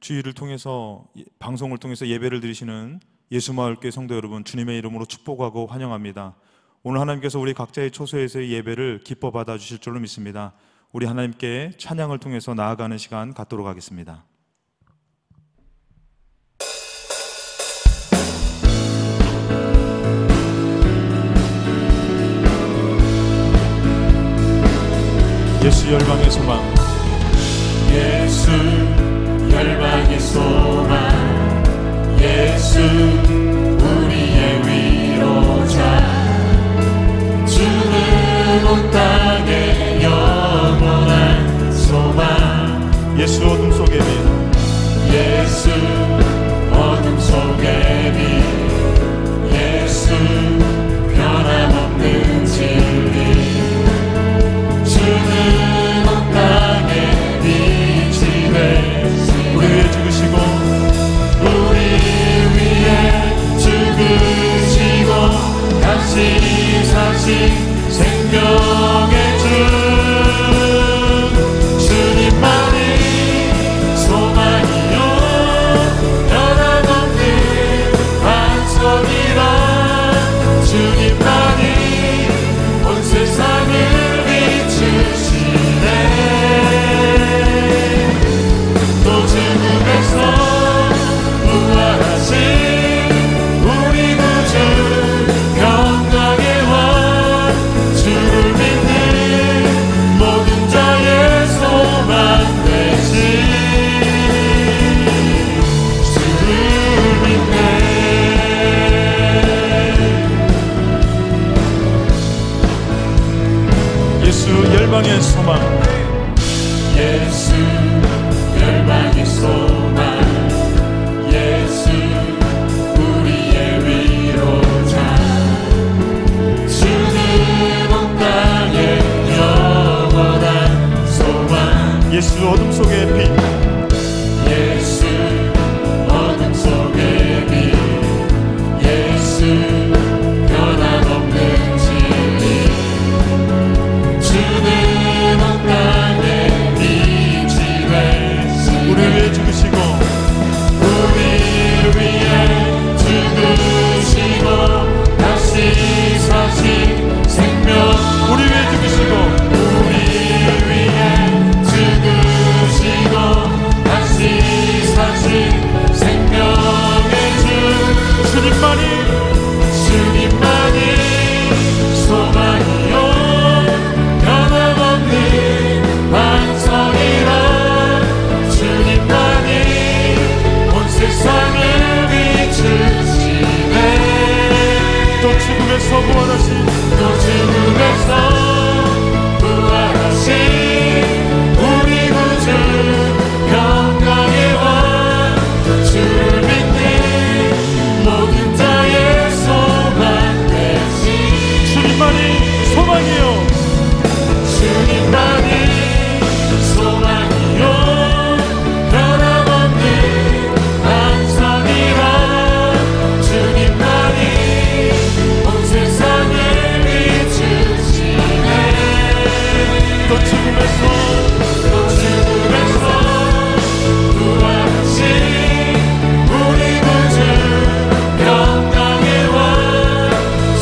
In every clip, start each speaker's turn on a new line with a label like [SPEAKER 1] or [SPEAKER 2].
[SPEAKER 1] 주일을 통해서 방송을 통해서 예배를 드리시는 예수마을교회 성도 여러분, 주님의 이름으로 축복하고 환영합니다. 오늘 하나님께서 우리 각자의 초소에서의 예배를 기뻐 받아주실 줄로 믿습니다. 우리 하나님께 찬양을 통해서 나아가는 시간 갖도록 하겠습니다. 예수 열방의 소망,
[SPEAKER 2] 예수 열방의 소망, 예수 우리의 위로자, 주는 온 땅의 영원한 소망.
[SPEAKER 1] 예수 어둠 속의 빛,
[SPEAKER 2] 예수 어둠 속의 빛, 예수 변함없는 진리, 주는 온 땅의 빛이 되시네.
[SPEAKER 1] 우리 위해 죽으시고
[SPEAKER 2] 우리 위해 죽으시고 다시 사신 생명의 주, 주님만이 소망이요 변함없는 반석이라, 주님만이 온 세상을 또 죽음에서 부활하신 우리 구주 평강의 왕, 주를 믿는 모든 자의 소망 되신 주를 믿네.
[SPEAKER 1] 예수 열방의 소망,
[SPEAKER 2] 예수 열방의 소망, 예수 우리의 위로자, 주는 온 땅의 영원한 소망.
[SPEAKER 1] 예수 어둠 속의 빛,
[SPEAKER 2] 예수 어둠 속의 빛, 예수 변함없는 진리, 주는 온 땅의 빛이 되시네.
[SPEAKER 1] 우리 위해 죽으시고
[SPEAKER 2] 우리 위해 죽으시고 다시 사신 생명,
[SPEAKER 1] 우리 위해 죽으시고
[SPEAKER 2] 우리 위해 죽으시고 다시 사신 생명의 주, 주님만이 소망이요 변함없는 반석이라, 주님만이 온 세상을 비추시네.
[SPEAKER 1] 또 죽음에서 부활하신
[SPEAKER 2] 또 죽음에서 부활하신 우리 구주 평강의 왕, 주를 믿는 모든 자의 소망 되신
[SPEAKER 1] 주님만이 소망이요,
[SPEAKER 2] 주님만이 소망이요 변함없는 반석이라, 주님만이 온 세상을 비추시네.
[SPEAKER 1] 또 죽음에서
[SPEAKER 2] 부활하신 우리 구주 평강의 왕,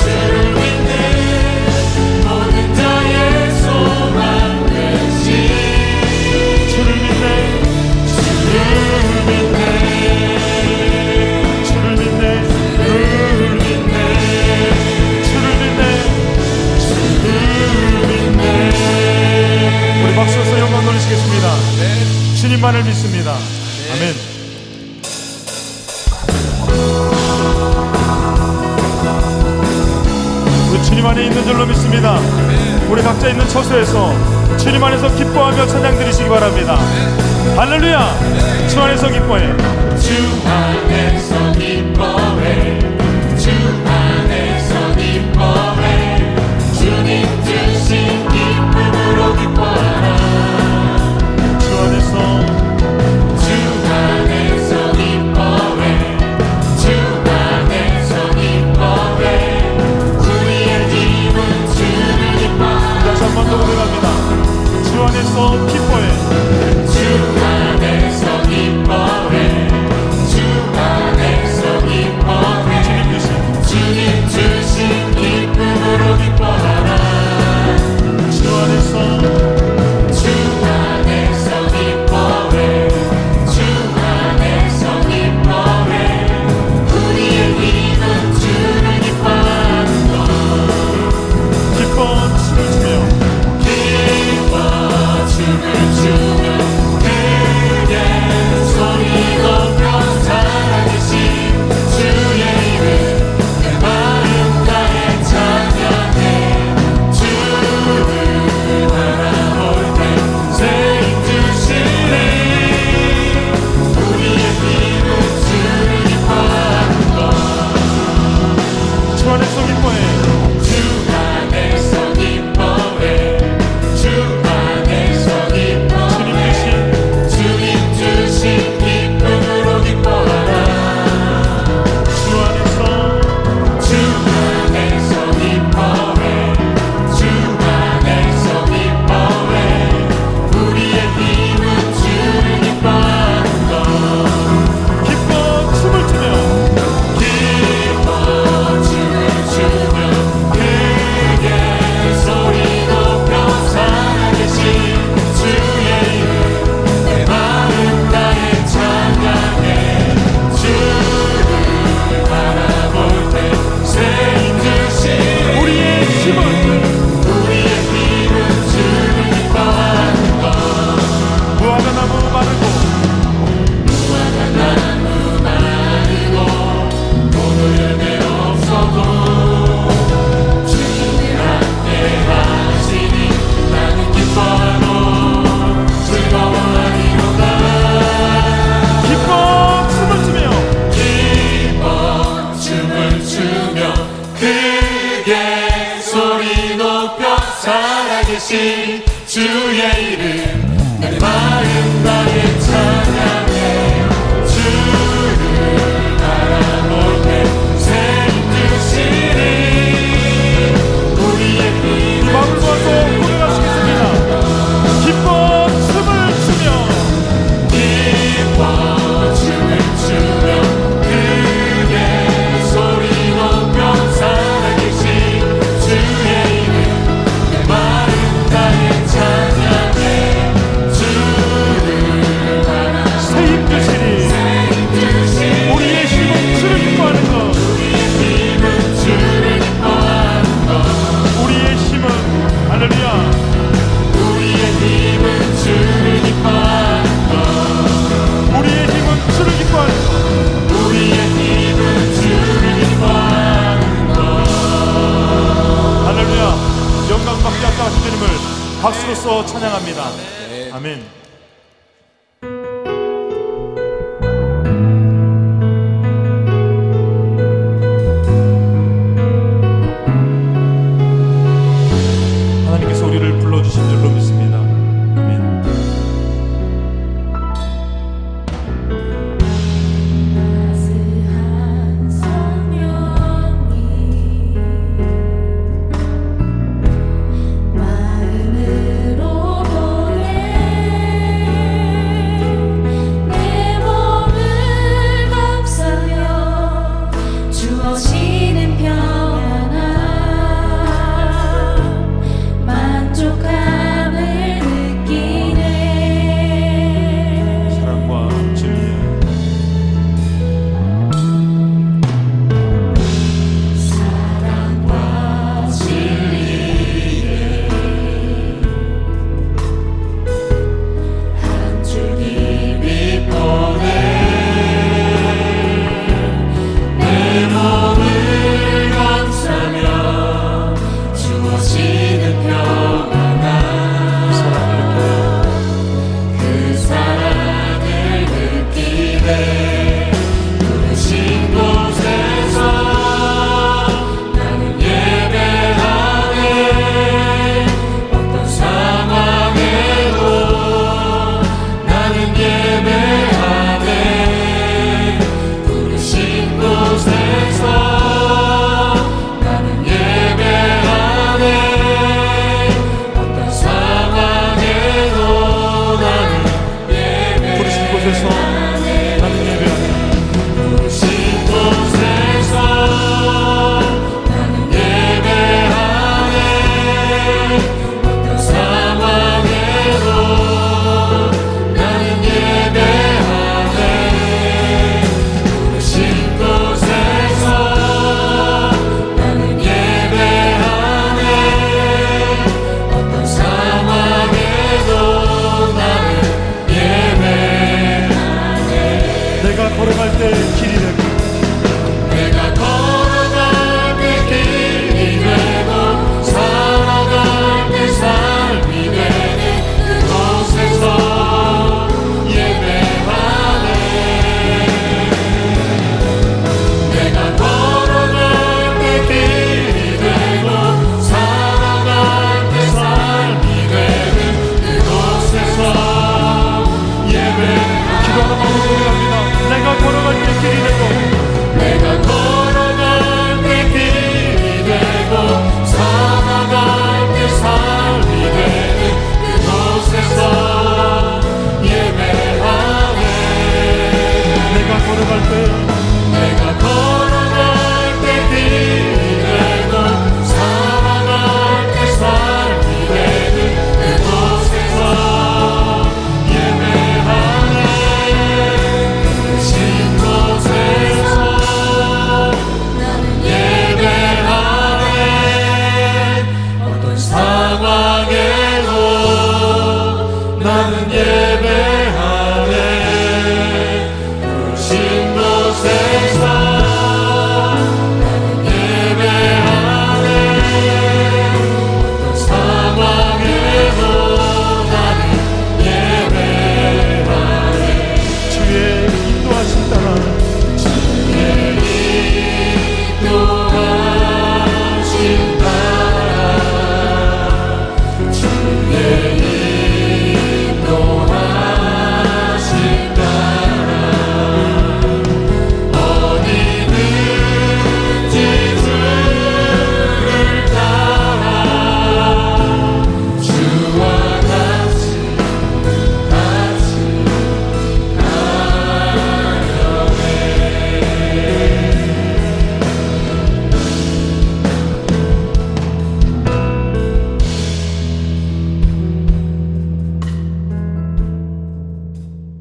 [SPEAKER 2] 주를 믿는 모든 자의 소망 되신
[SPEAKER 1] 주를 믿네,
[SPEAKER 2] 주를 믿네,
[SPEAKER 1] 주를 믿네,
[SPEAKER 2] 주를 믿네,
[SPEAKER 1] 주를 믿네.
[SPEAKER 2] 주를 믿네.
[SPEAKER 1] 우리 박수로서 영광 돌리시겠습니다. 주님만을 믿습니다. 아멘. 우리 주님 안에 있는 줄로 믿습니다. 우리 각자 있는 처소에서 주님 안에서 기뻐하며 찬양 드리시기 바랍니다. 할렐루야. 주 안에서 기뻐해,
[SPEAKER 2] 주 안에서 기뻐해, 주 안에서 기뻐해, 주님 주신 기쁨으로 기뻐하라.
[SPEAKER 1] 주 안에서
[SPEAKER 2] 주 안에서 기뻐해, 주 안에서 기뻐해, 우리의 힘은 주를 기뻐하라.
[SPEAKER 1] 다시 한 번 더 고백합니다. 주 안에서 기뻐해,
[SPEAKER 2] 주 안에서 기뻐해, 살아계신 주의 이름 내 마음 다해 찬양해 주를 바라볼 때 새 힘 주시니 우리의 힘을
[SPEAKER 1] 마음을 모아서 고백하시겠습니다. 기뻐 춤을 추며
[SPEAKER 2] 기뻐 춤을 추며 크게 소리 높여 살아계신 주의 이름 내 마음 다해 찬양해 주를 바라
[SPEAKER 1] 새 힘 주시니 우리의 힘은 주를 기뻐하는 것.
[SPEAKER 2] 우리의 힘은 주를 기뻐하는 것
[SPEAKER 1] 우리의 힘은 할렐루야
[SPEAKER 2] 우리의 힘은 주를 기뻐하는 것
[SPEAKER 1] 우리의 힘은 주를 기뻐하는 것.
[SPEAKER 2] 우리의 힘은 주를 기뻐하는 것
[SPEAKER 1] 할렐루야 영광 받게 하신 주님을 박수로써 찬양합니다. 아멘. 하나님께서 우리를 불러주신 줄로 믿습니다. 아멘.
[SPEAKER 3] 따스한 성령이 마음으로 보내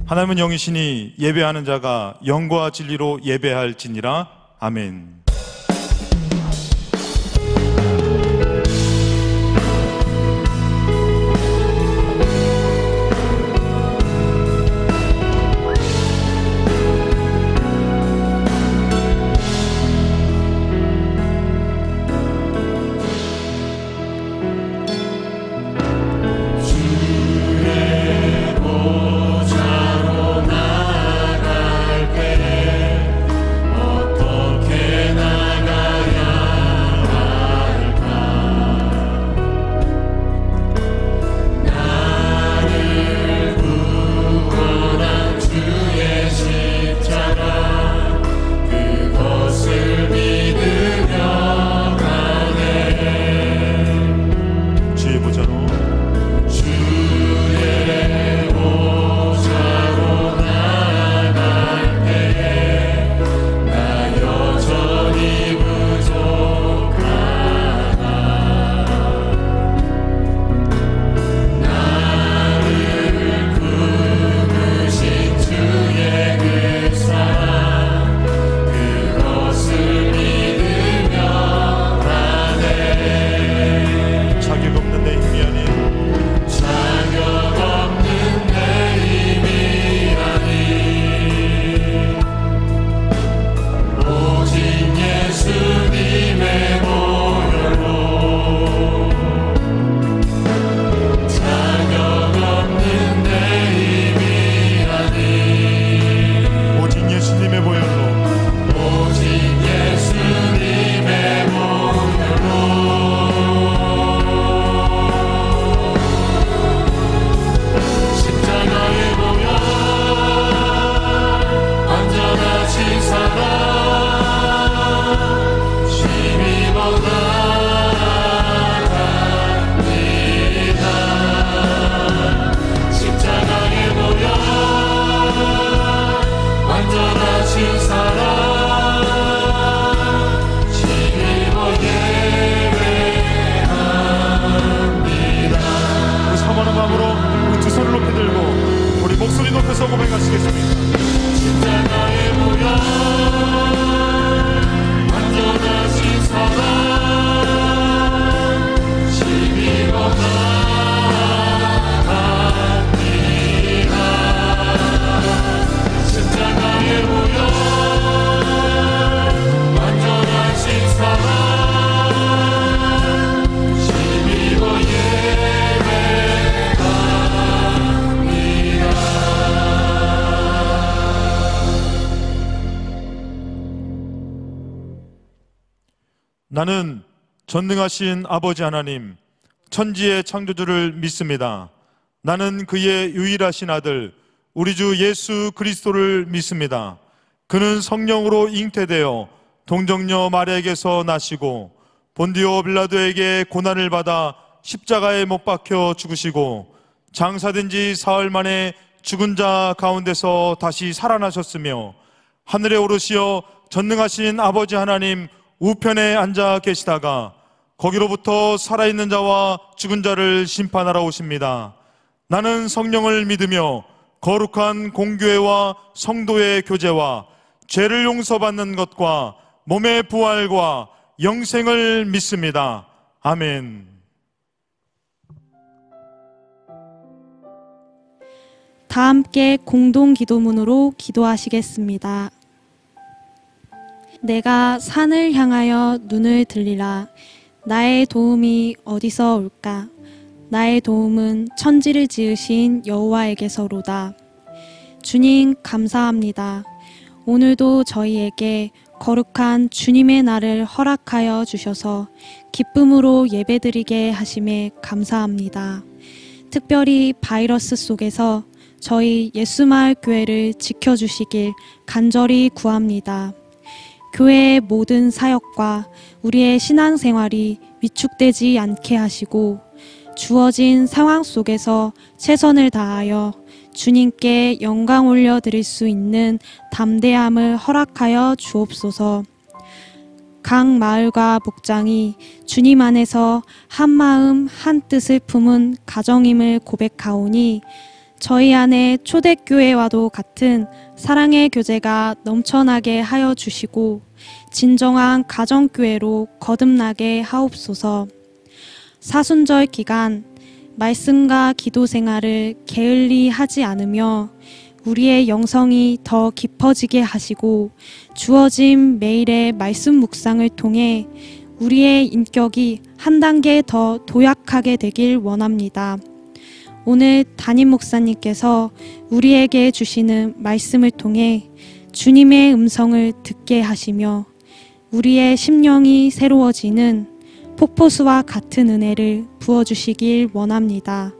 [SPEAKER 1] 하나님은 영이시니 예배하는 자가 영과 진리로 예배할지니라. 아멘. 나는 전능하신 아버지 하나님, 천지의 창조주를 믿습니다. 나는 그의 유일하신 아들, 우리 주 예수 그리스도를 믿습니다. 그는 성령으로 잉태되어 동정녀 마리아에게서 나시고 본디오 빌라도에게 고난을 받아 십자가에 못 박혀 죽으시고 장사된 지 사흘 만에 죽은 자 가운데서 다시 살아나셨으며 하늘에 오르시어 전능하신 아버지 하나님 우편에 앉아 계시다가 거기로부터 살아있는 자와 죽은 자를 심판하러 오십니다. 나는 성령을 믿으며 거룩한 공교회와 성도의 교제와 죄를 용서받는 것과 몸의 부활과 영생을 믿습니다. 아멘.
[SPEAKER 4] 다 함께 공동 기도문으로 기도하시겠습니다. 내가 산을 향하여 눈을 들리라. 나의 도움이 어디서 올까? 나의 도움은 천지를 지으신 여호와에게서로다. 주님 감사합니다. 오늘도 저희에게 거룩한 주님의 날을 허락하여 주셔서 기쁨으로 예배드리게 하심에 감사합니다. 특별히 바이러스 속에서 저희 예수마을 교회를 지켜주시길 간절히 구합니다. 교회의 모든 사역과 우리의 신앙생활이 위축되지 않게 하시고 주어진 상황 속에서 최선을 다하여 주님께 영광 올려드릴 수 있는 담대함을 허락하여 주옵소서. 각 마을과 목장이 주님 안에서 한 마음 한 뜻을 품은 가정임을 고백하오니 저희 안에 초대교회와도 같은 사랑의 교제가 넘쳐나게 하여 주시고 진정한 가정교회로 거듭나게 하옵소서. 사순절 기간 말씀과 기도 생활을 게을리 하지 않으며 우리의 영성이 더 깊어지게 하시고 주어진 매일의 말씀 묵상을 통해 우리의 인격이 한 단계 더 도약하게 되길 원합니다. 오늘 담임 목사님께서 우리에게 주시는 말씀을 통해 주님의 음성을 듣게 하시며 우리의 심령이 새로워지는 폭포수와 같은 은혜를 부어주시길 원합니다.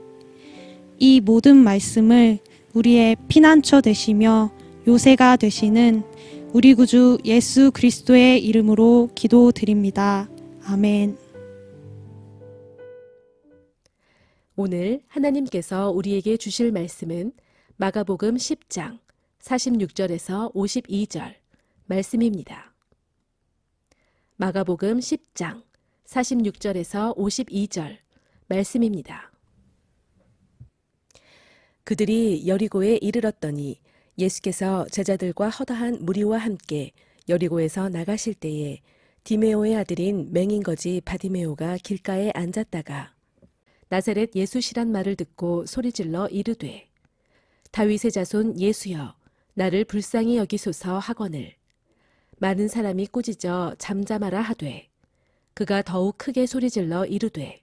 [SPEAKER 4] 이 모든 말씀을 우리의 피난처 되시며 요새가 되시는 우리 구주 예수 그리스도의 이름으로 기도드립니다. 아멘.
[SPEAKER 5] 오늘 하나님께서 우리에게 주실 말씀은 마가복음 10장 46절에서 52절 말씀입니다. 마가복음 10장 46절에서 52절 말씀입니다. 그들이 여리고에 이르렀더니 예수께서 제자들과 허다한 무리와 함께 여리고에서 나가실 때에 디메오의 아들인 맹인거지 바디메오가 길가에 앉았다가 나사렛 예수시란 말을 듣고 소리질러 이르되 다윗의 자손 예수여 나를 불쌍히 여기소서 하거늘 많은 사람이 꾸짖어 잠잠하라 하되 그가 더욱 크게 소리질러 이르되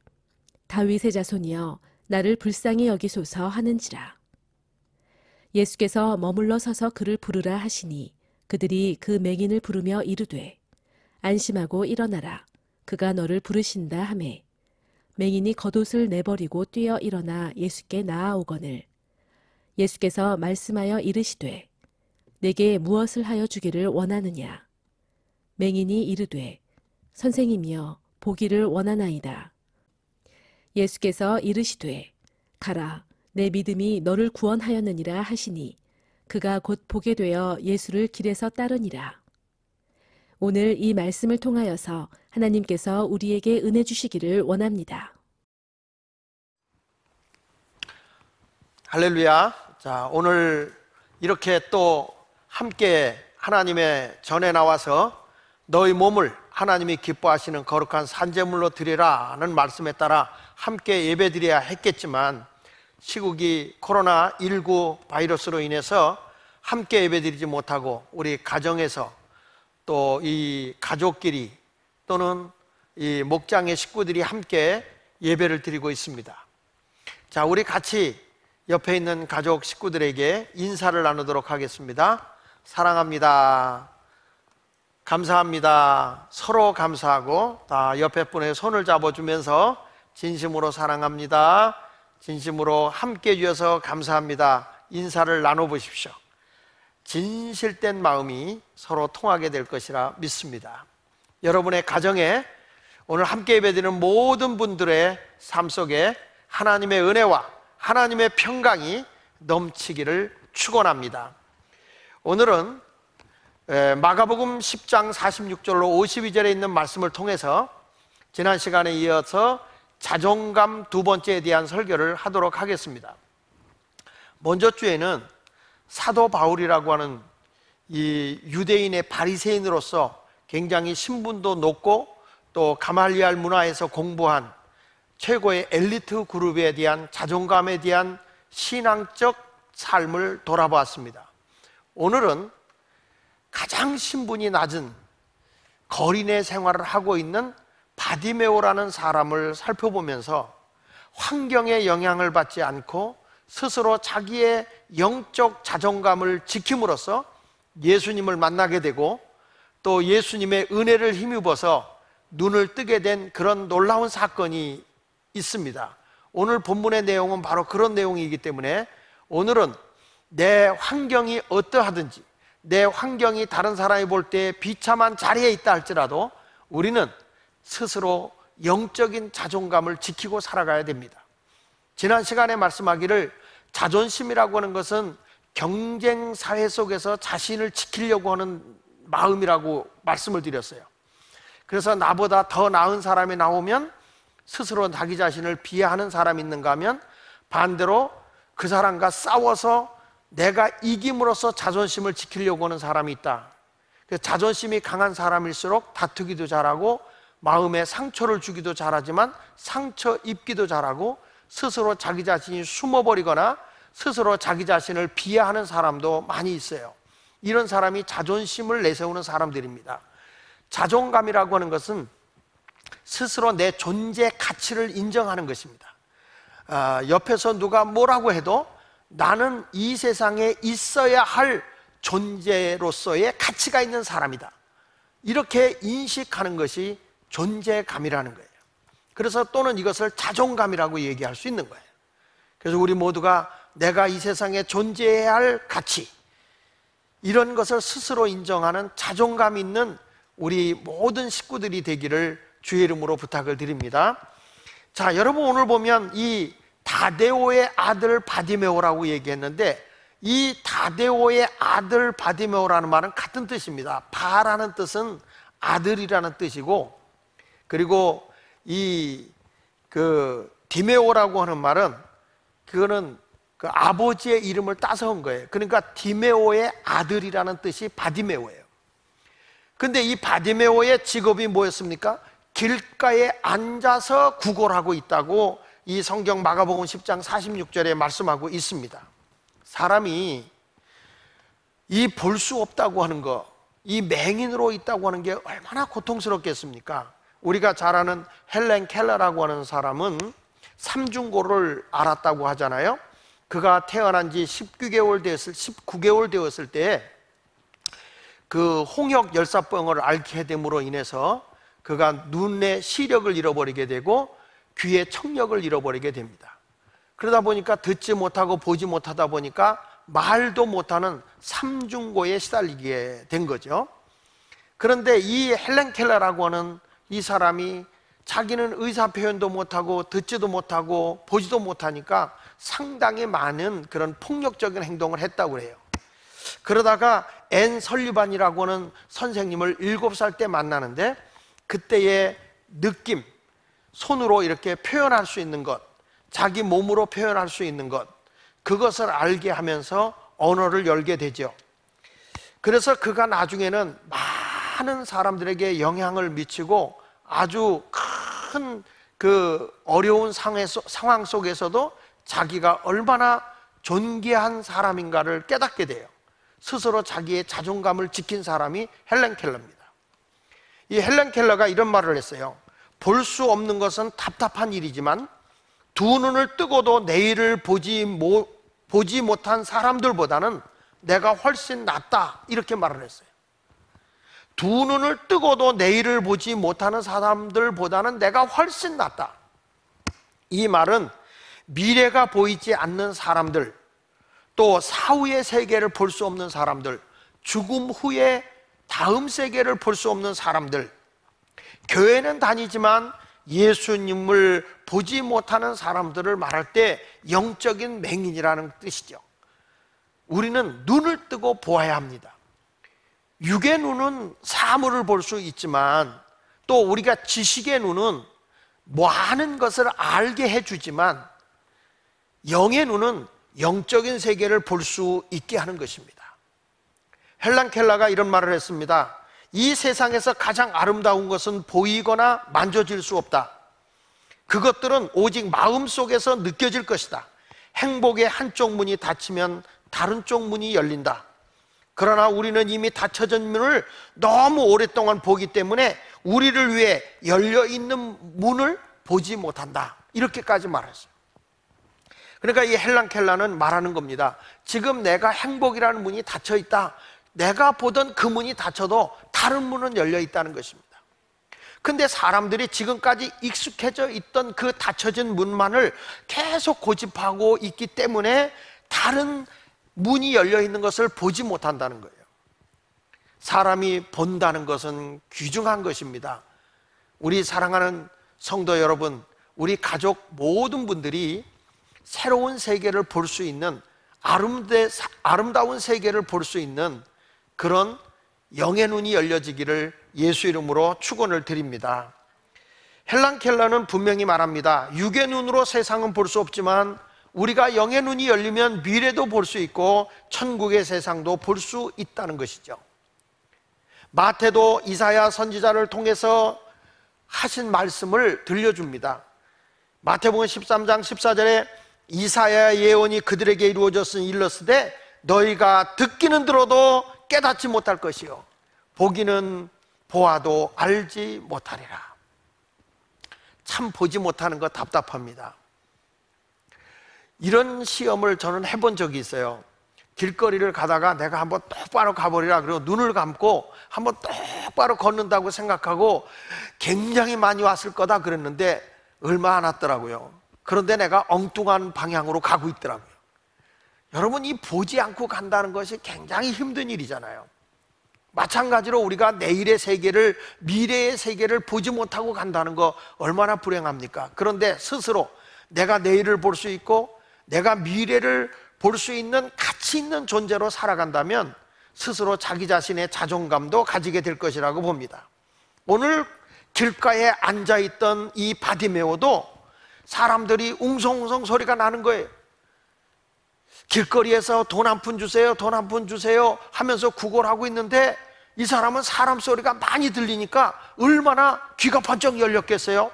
[SPEAKER 5] 다윗의 자손이여 나를 불쌍히 여기소서 하는지라. 예수께서 머물러 서서 그를 부르라 하시니 그들이 그 맹인을 부르며 이르되 안심하고 일어나라 그가 너를 부르신다 하매 맹인이 겉옷을 내버리고 뛰어 일어나 예수께 나아오거늘 예수께서 말씀하여 이르시되 내게 무엇을 하여 주기를 원하느냐. 맹인이 이르되 선생님이여 보기를 원하나이다. 예수께서 이르시되 가라 내 믿음이 너를 구원하였느니라 하시니 그가 곧 보게 되어 예수를 길에서 따르니라. 오늘 이 말씀을 통하여서 하나님께서 우리에게 은혜 주시기를 원합니다.
[SPEAKER 6] 할렐루야. 자, 오늘 이렇게 또 함께 하나님의 전에 나와서 너희 몸을 하나님이 기뻐하시는 거룩한 산제물로 드리라는 말씀에 따라 함께 예배드려야 했겠지만 시국이 코로나19 바이러스로 인해서 함께 예배드리지 못하고 우리 가정에서 또 이 가족끼리 또는 이 목장의 식구들이 함께 예배를 드리고 있습니다. 자, 우리 같이 옆에 있는 가족 식구들에게 인사를 나누도록 하겠습니다. 사랑합니다. 감사합니다. 서로 감사하고 다 옆에 분의 손을 잡아주면서 진심으로 사랑합니다. 진심으로 함께 해주셔서 감사합니다. 인사를 나눠보십시오. 진실된 마음이 서로 통하게 될 것이라 믿습니다. 여러분의 가정에 오늘 함께 예배드리는 모든 분들의 삶 속에 하나님의 은혜와 하나님의 평강이 넘치기를 축원합니다. 오늘은 마가복음 10장 46절로 52절에 있는 말씀을 통해서 지난 시간에 이어서 자존감 두 번째에 대한 설교를 하도록 하겠습니다. 먼저 주에는 사도 바울이라고 하는 이 유대인의 바리새인으로서 굉장히 신분도 높고 또 가말리알 문화에서 공부한 최고의 엘리트 그룹에 대한 자존감에 대한 신앙적 삶을 돌아보았습니다. 오늘은 가장 신분이 낮은 거리내 생활을 하고 있는 바디메오라는 사람을 살펴보면서 환경에 영향을 받지 않고 스스로 자기의 영적 자존감을 지킴으로써 예수님을 만나게 되고 또 예수님의 은혜를 힘입어서 눈을 뜨게 된 그런 놀라운 사건이 있습니다. 오늘 본문의 내용은 바로 그런 내용이기 때문에 오늘은 내 환경이 어떠하든지 내 환경이 다른 사람이 볼 때 비참한 자리에 있다 할지라도 우리는 스스로 영적인 자존감을 지키고 살아가야 됩니다. 지난 시간에 말씀하기를 자존심이라고 하는 것은 경쟁 사회 속에서 자신을 지키려고 하는 마음이라고 말씀을 드렸어요. 그래서 나보다 더 나은 사람이 나오면 스스로 자기 자신을 비하하는 사람이 있는가 하면 반대로 그 사람과 싸워서 내가 이김으로써 자존심을 지키려고 하는 사람이 있다. 자존심이 강한 사람일수록 다투기도 잘하고 마음에 상처를 주기도 잘하지만 상처 입기도 잘하고 스스로 자기 자신이 숨어버리거나 스스로 자기 자신을 비하하는 사람도 많이 있어요. 이런 사람이 자존심을 내세우는 사람들입니다. 자존감이라고 하는 것은 스스로 내 존재 가치를 인정하는 것입니다. 옆에서 누가 뭐라고 해도 나는 이 세상에 있어야 할 존재로서의 가치가 있는 사람이다. 이렇게 인식하는 것이 존재감이라는 거예요. 그래서 또는 이것을 자존감이라고 얘기할 수 있는 거예요. 그래서 우리 모두가 내가 이 세상에 존재해야 할 가치, 이런 것을 스스로 인정하는 자존감 있는 우리 모든 식구들이 되기를 주의 이름으로 부탁을 드립니다. 자, 여러분 오늘 보면 이 다데오의 아들 바디메오라고 얘기했는데, 이 다데오의 아들 바디메오라는 말은 같은 뜻입니다. 바라는 뜻은 아들이라는 뜻이고, 그리고 이 디메오라고 하는 말은 그거는 그 아버지의 이름을 따서 한 거예요. 그러니까 디메오의 아들이라는 뜻이 바디메오예요. 근데 이 바디메오의 직업이 뭐였습니까? 길가에 앉아서 구걸하고 있다고 이 성경 마가복음 10장 46절에 말씀하고 있습니다. 사람이 이 볼 수 없다고 하는 거, 이 맹인으로 있다고 하는 게 얼마나 고통스럽겠습니까? 우리가 잘 아는 헬렌 켈러라고 하는 사람은 삼중고를 앓았다고 하잖아요. 그가 태어난 지 19개월 되었을 때 그 홍역 열사병을 앓게 됨으로 인해서 그가 눈의 시력을 잃어버리게 되고 귀의 청력을 잃어버리게 됩니다. 그러다 보니까 듣지 못하고 보지 못하다 보니까 말도 못하는 삼중고에 시달리게 된 거죠. 그런데 이 헬렌 켈러라고 하는 이 사람이 자기는 의사 표현도 못하고 듣지도 못하고 보지도 못하니까 상당히 많은 그런 폭력적인 행동을 했다고 해요. 그러다가 앤 설리반이라고 하는 선생님을 7살 때 만나는데, 그때의 느낌, 손으로 이렇게 표현할 수 있는 것, 자기 몸으로 표현할 수 있는 것, 그것을 알게 하면서 언어를 열게 되죠. 그래서 그가 나중에는 많은 사람들에게 영향을 미치고 아주 큰 그 어려운 상황 속에서도 자기가 얼마나 존귀한 사람인가를 깨닫게 돼요. 스스로 자기의 자존감을 지킨 사람이 헬렌 켈러입니다. 이 헬렌 켈러가 이런 말을 했어요. 볼 수 없는 것은 답답한 일이지만 두 눈을 뜨고도 내일을 보지 못한 사람들보다는 내가 훨씬 낫다, 이렇게 말을 했어요. 두 눈을 뜨고도 내일을 보지 못하는 사람들보다는 내가 훨씬 낫다. 이 말은 미래가 보이지 않는 사람들, 또 사후의 세계를 볼 수 없는 사람들, 죽음 후에 다음 세계를 볼 수 없는 사람들, 교회는 다니지만 예수님을 보지 못하는 사람들을 말할 때 영적인 맹인이라는 뜻이죠. 우리는 눈을 뜨고 보아야 합니다. 육의 눈은 사물을 볼 수 있지만, 또 우리가 지식의 눈은 많은 것을 알게 해주지만, 영의 눈은 영적인 세계를 볼 수 있게 하는 것입니다. 헬렌 켈러가 이런 말을 했습니다. 이 세상에서 가장 아름다운 것은 보이거나 만져질 수 없다. 그것들은 오직 마음속에서 느껴질 것이다. 행복의 한쪽 문이 닫히면 다른 쪽 문이 열린다. 그러나 우리는 이미 닫혀진 문을 너무 오랫동안 보기 때문에 우리를 위해 열려있는 문을 보지 못한다. 이렇게까지 말했어요. 그러니까 이 헬렌 켈러는 말하는 겁니다. 지금 내가 행복이라는 문이 닫혀 있다. 내가 보던 그 문이 닫혀도 다른 문은 열려 있다는 것입니다. 근데 사람들이 지금까지 익숙해져 있던 그 닫혀진 문만을 계속 고집하고 있기 때문에 다른 문이 열려 있는 것을 보지 못한다는 거예요. 사람이 본다는 것은 귀중한 것입니다. 우리 사랑하는 성도 여러분, 우리 가족 모든 분들이 새로운 세계를 볼 수 있는, 아름다운 세계를 볼 수 있는 그런 영의 눈이 열려지기를 예수 이름으로 축원을 드립니다. 헬렌 켈러는 분명히 말합니다. 육의 눈으로 세상은 볼 수 없지만 우리가 영의 눈이 열리면 미래도 볼 수 있고 천국의 세상도 볼 수 있다는 것이죠. 마태도 이사야 선지자를 통해서 하신 말씀을 들려줍니다. 마태복음 13장 14절에 이사야의 예언이 그들에게 이루어졌으니 일렀으되 너희가 듣기는 들어도 깨닫지 못할 것이요 보기는 보아도 알지 못하리라. 참 보지 못하는 거 답답합니다. 이런 시험을 저는 해본 적이 있어요. 길거리를 가다가 내가 한번 똑바로 가버리라 그러고 눈을 감고 한번 똑바로 걷는다고 생각하고 굉장히 많이 왔을 거다 그랬는데 얼마 안 왔더라고요. 그런데 내가 엉뚱한 방향으로 가고 있더라고요. 여러분, 이 보지 않고 간다는 것이 굉장히 힘든 일이잖아요. 마찬가지로 우리가 내일의 세계를, 미래의 세계를 보지 못하고 간다는 거 얼마나 불행합니까? 그런데 스스로 내가 내일을 볼 수 있고 내가 미래를 볼 수 있는 가치 있는 존재로 살아간다면 스스로 자기 자신의 자존감도 가지게 될 것이라고 봅니다. 오늘 길가에 앉아있던 이 바디메오도 사람들이 웅성웅성 소리가 나는 거예요. 길거리에서 돈 한 푼 주세요, 돈 한 푼 주세요 하면서 구걸을 하고 있는데 이 사람은 사람 소리가 많이 들리니까 얼마나 귀가 번쩍 열렸겠어요?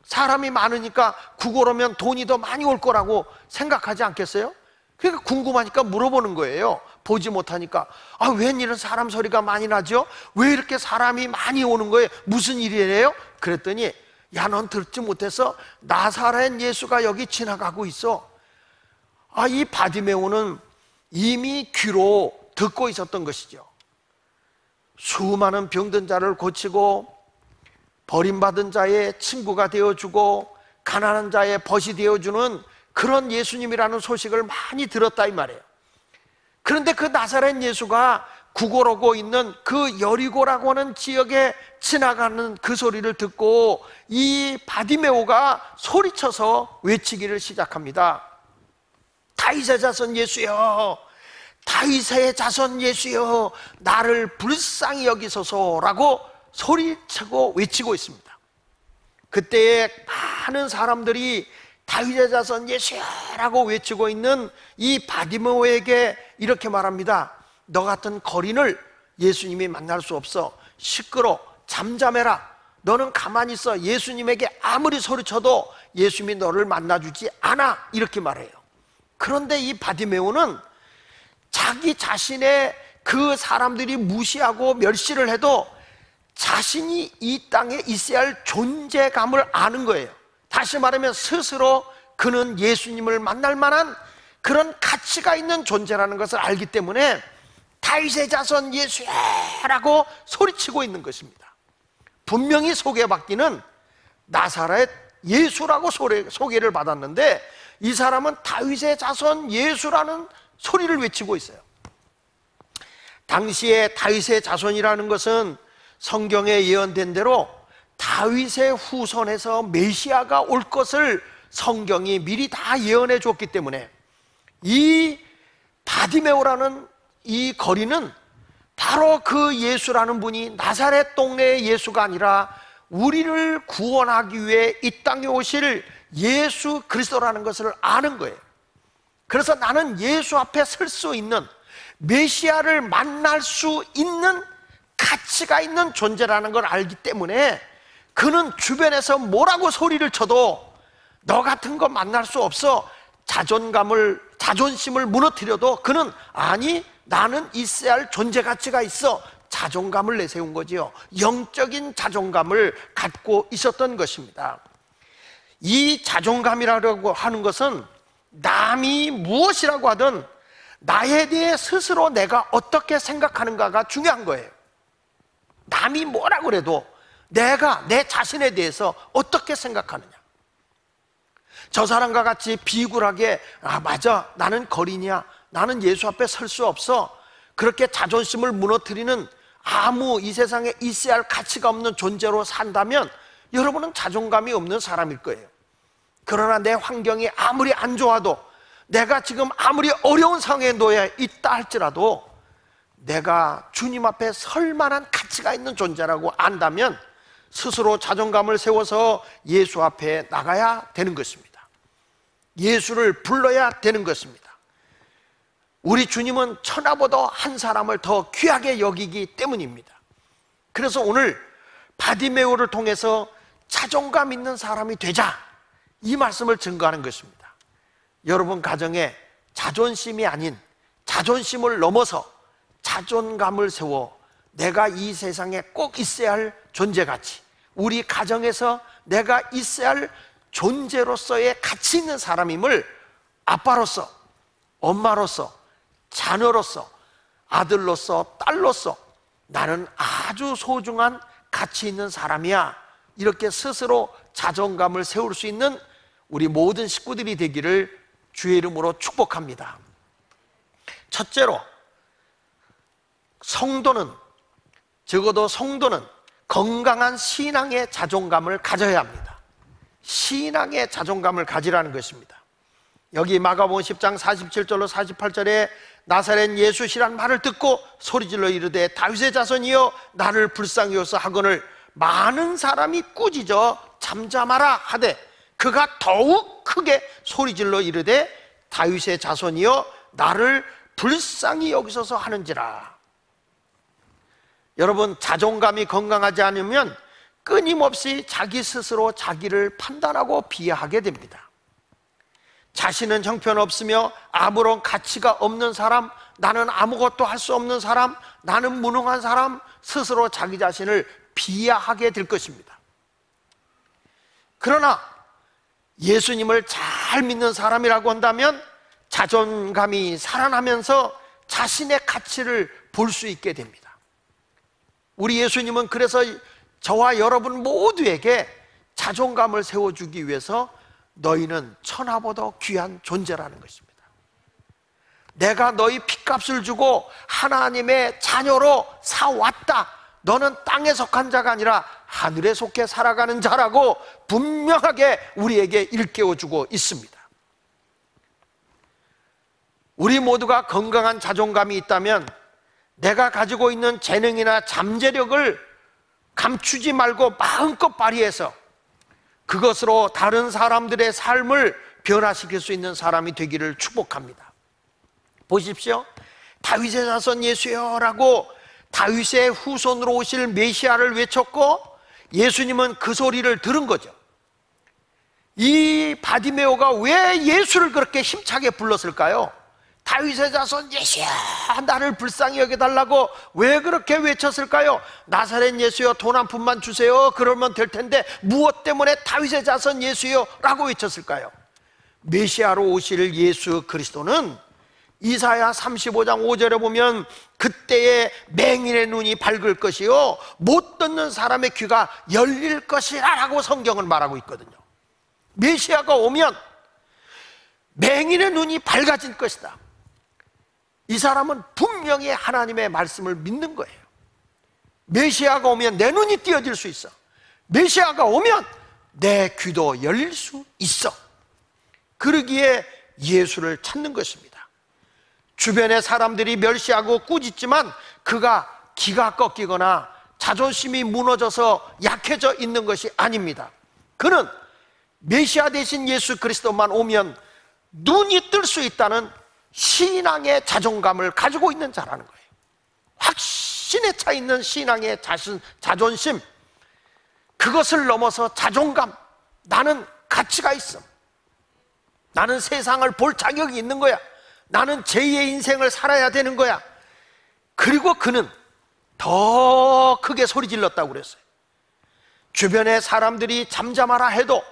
[SPEAKER 6] 사람이 많으니까 구걸하면 돈이 더 많이 올 거라고 생각하지 않겠어요? 그러니까 궁금하니까 물어보는 거예요. 보지 못하니까. 아, 웬일은 사람 소리가 많이 나죠? 왜 이렇게 사람이 많이 오는 거예요? 무슨 일이래요? 그랬더니 야, 넌 듣지 못해서 나사렛 예수가 여기 지나가고 있어. 아, 이 바디메오는 이미 귀로 듣고 있었던 것이죠. 수많은 병든 자를 고치고 버림받은 자의 친구가 되어주고 가난한 자의 벗이 되어주는 그런 예수님이라는 소식을 많이 들었다 이 말이에요. 그런데 그 나사렛 예수가 구걸하고 있는 그 여리고라고 하는 지역에 지나가는 그 소리를 듣고 이 바디메오가 소리쳐서 외치기를 시작합니다. 다윗의 자손 예수여, 다윗의 자손 예수여, 나를 불쌍히 여기소서라고 소리치고 외치고 있습니다. 그때에 많은 사람들이 다윗의 자손 예수라고 외치고 있는 이 바디메오에게 이렇게 말합니다. 너 같은 거린을 예수님이 만날 수 없어. 시끄러, 잠잠해라. 너는 가만히 있어. 예수님에게 아무리 소리쳐도 예수님이 너를 만나주지 않아. 이렇게 말해요. 그런데 이 바디메오는 자기 자신의 그 사람들이 무시하고 멸시를 해도 자신이 이 땅에 있어야 할 존재감을 아는 거예요. 다시 말하면 스스로 그는 예수님을 만날 만한 그런 가치가 있는 존재라는 것을 알기 때문에 다윗의 자손 예수라고 소리치고 있는 것입니다. 분명히 소개받기는 나사렛 예수라고 소개를 받았는데 이 사람은 다윗의 자손 예수라는 소리를 외치고 있어요. 당시에 다윗의 자손이라는 것은 성경에 예언된 대로 다윗의 후손에서 메시아가 올 것을 성경이 미리 다 예언해 줬기 때문에 이 바디메오라는 이 거리는 바로 그 예수라는 분이 나사렛 동네의 예수가 아니라 우리를 구원하기 위해 이 땅에 오실 예수 그리스도라는 것을 아는 거예요. 그래서 나는 예수 앞에 설 수 있는, 메시아를 만날 수 있는 가치가 있는 존재라는 걸 알기 때문에 그는 주변에서 뭐라고 소리를 쳐도 너 같은 거 만날 수 없어. 자존심을 무너뜨려도 그는 아니, 나는 있어야 할 존재 가치가 있어. 자존감을 내세운 거지요. 영적인 자존감을 갖고 있었던 것입니다. 이 자존감이라고 하는 것은 남이 무엇이라고 하든 나에 대해 스스로 내가 어떻게 생각하는가가 중요한 거예요. 남이 뭐라고 그래도 내가 내 자신에 대해서 어떻게 생각하느냐. 저 사람과 같이 비굴하게 아 맞아, 나는 거린이야, 나는 예수 앞에 설 수 없어, 그렇게 자존심을 무너뜨리는 아무 이 세상에 있어야 할 가치가 없는 존재로 산다면 여러분은 자존감이 없는 사람일 거예요. 그러나 내 환경이 아무리 안 좋아도, 내가 지금 아무리 어려운 상황에 놓여 있다 할지라도 내가 주님 앞에 설 만한 가치가 있는 존재라고 안다면 스스로 자존감을 세워서 예수 앞에 나가야 되는 것입니다. 예수를 불러야 되는 것입니다. 우리 주님은 천하보다 한 사람을 더 귀하게 여기기 때문입니다. 그래서 오늘 바디메오를 통해서 자존감 있는 사람이 되자, 이 말씀을 증거하는 것입니다. 여러분 가정에 자존심이 아닌 자존심을 넘어서 자존감을 세워 내가 이 세상에 꼭 있어야 할 존재같이, 우리 가정에서 내가 있어야 할 존재로서의 가치 있는 사람임을 아빠로서, 엄마로서, 자녀로서, 아들로서, 딸로서 나는 아주 소중한 가치 있는 사람이야, 이렇게 스스로 자존감을 세울 수 있는 우리 모든 식구들이 되기를 주의 이름으로 축복합니다. 첫째로, 성도는, 적어도 성도는 건강한 신앙의 자존감을 가져야 합니다. 신앙의 자존감을 가지라는 것입니다. 여기 마가복음 10장 47절로 48절에 나사렛 예수시란 말을 듣고 소리질러 이르되 다윗의 자손이여 나를 불쌍히 여서 하거늘 많은 사람이 꾸짖어 잠잠하라 하되 그가 더욱 크게 소리질러 이르되 다윗의 자손이여 나를 불쌍히 여기소서 하는지라. 여러분, 자존감이 건강하지 않으면 끊임없이 자기 스스로 자기를 판단하고 비하하게 됩니다. 자신은 형편없으며 아무런 가치가 없는 사람, 나는 아무것도 할 수 없는 사람, 나는 무능한 사람, 스스로 자기 자신을 비하하게 될 것입니다. 그러나 예수님을 잘 믿는 사람이라고 한다면 자존감이 살아나면서 자신의 가치를 볼 수 있게 됩니다. 우리 예수님은 그래서 저와 여러분 모두에게 자존감을 세워주기 위해서 너희는 천하보다 귀한 존재라는 것입니다. 내가 너희 핏값을 주고 하나님의 자녀로 사왔다, 너는 땅에 속한 자가 아니라 하늘에 속해 살아가는 자라고 분명하게 우리에게 일깨워주고 있습니다. 우리 모두가 건강한 자존감이 있다면 내가 가지고 있는 재능이나 잠재력을 감추지 말고 마음껏 발휘해서 그것으로 다른 사람들의 삶을 변화시킬 수 있는 사람이 되기를 축복합니다. 보십시오. 다윗의 자손 예수여라고 다윗의 후손으로 오실 메시아를 외쳤고 예수님은 그 소리를 들은 거죠. 이 바디메오가 왜 예수를 그렇게 힘차게 불렀을까요? 다윗의 자손 예수야 나를 불쌍히 여겨달라고 왜 그렇게 외쳤을까요? 나사렛 예수여 돈 한 푼만 주세요 그러면 될 텐데 무엇 때문에 다윗의 자손 예수여 라고 외쳤을까요? 메시아로 오실 예수 그리스도는 이사야 35장 5절에 보면 그때의 맹인의 눈이 밝을 것이요 못 듣는 사람의 귀가 열릴 것이라 라고 성경은 말하고 있거든요. 메시아가 오면 맹인의 눈이 밝아질 것이다. 이 사람은 분명히 하나님의 말씀을 믿는 거예요. 메시아가 오면 내 눈이 띄어질 수 있어. 메시아가 오면 내 귀도 열릴 수 있어. 그러기에 예수를 찾는 것입니다. 주변의 사람들이 멸시하고 꾸짖지만 그가 기가 꺾이거나 자존심이 무너져서 약해져 있는 것이 아닙니다. 그는 메시아 대신 예수 그리스도만 오면 눈이 뜰 수 있다는 신앙의 자존감을 가지고 있는 자라는 거예요. 확신에 차 있는 신앙의 자존심, 그것을 넘어서 자존감, 나는 가치가 있어, 나는 세상을 볼 자격이 있는 거야, 나는 제2의 인생을 살아야 되는 거야. 그리고 그는 더 크게 소리 질렀다고 그랬어요. 주변의 사람들이 잠잠하라 해도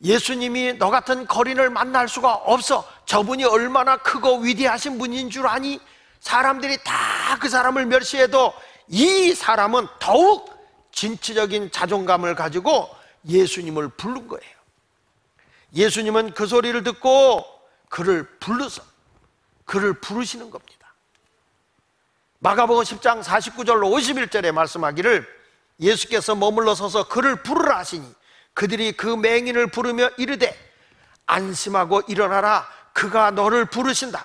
[SPEAKER 6] 예수님이 너 같은 거린을 만날 수가 없어, 저분이 얼마나 크고 위대하신 분인 줄 아니? 사람들이 다 그 사람을 멸시해도 이 사람은 더욱 진취적인 자존감을 가지고 예수님을 부른 거예요. 예수님은 그 소리를 듣고 그를 불러서 그를 부르시는 겁니다. 마가복음 10장 49절로 51절에 말씀하기를 예수께서 머물러 서서 그를 부르라 하시니 그들이 그 맹인을 부르며 이르되 안심하고 일어나라 그가 너를 부르신다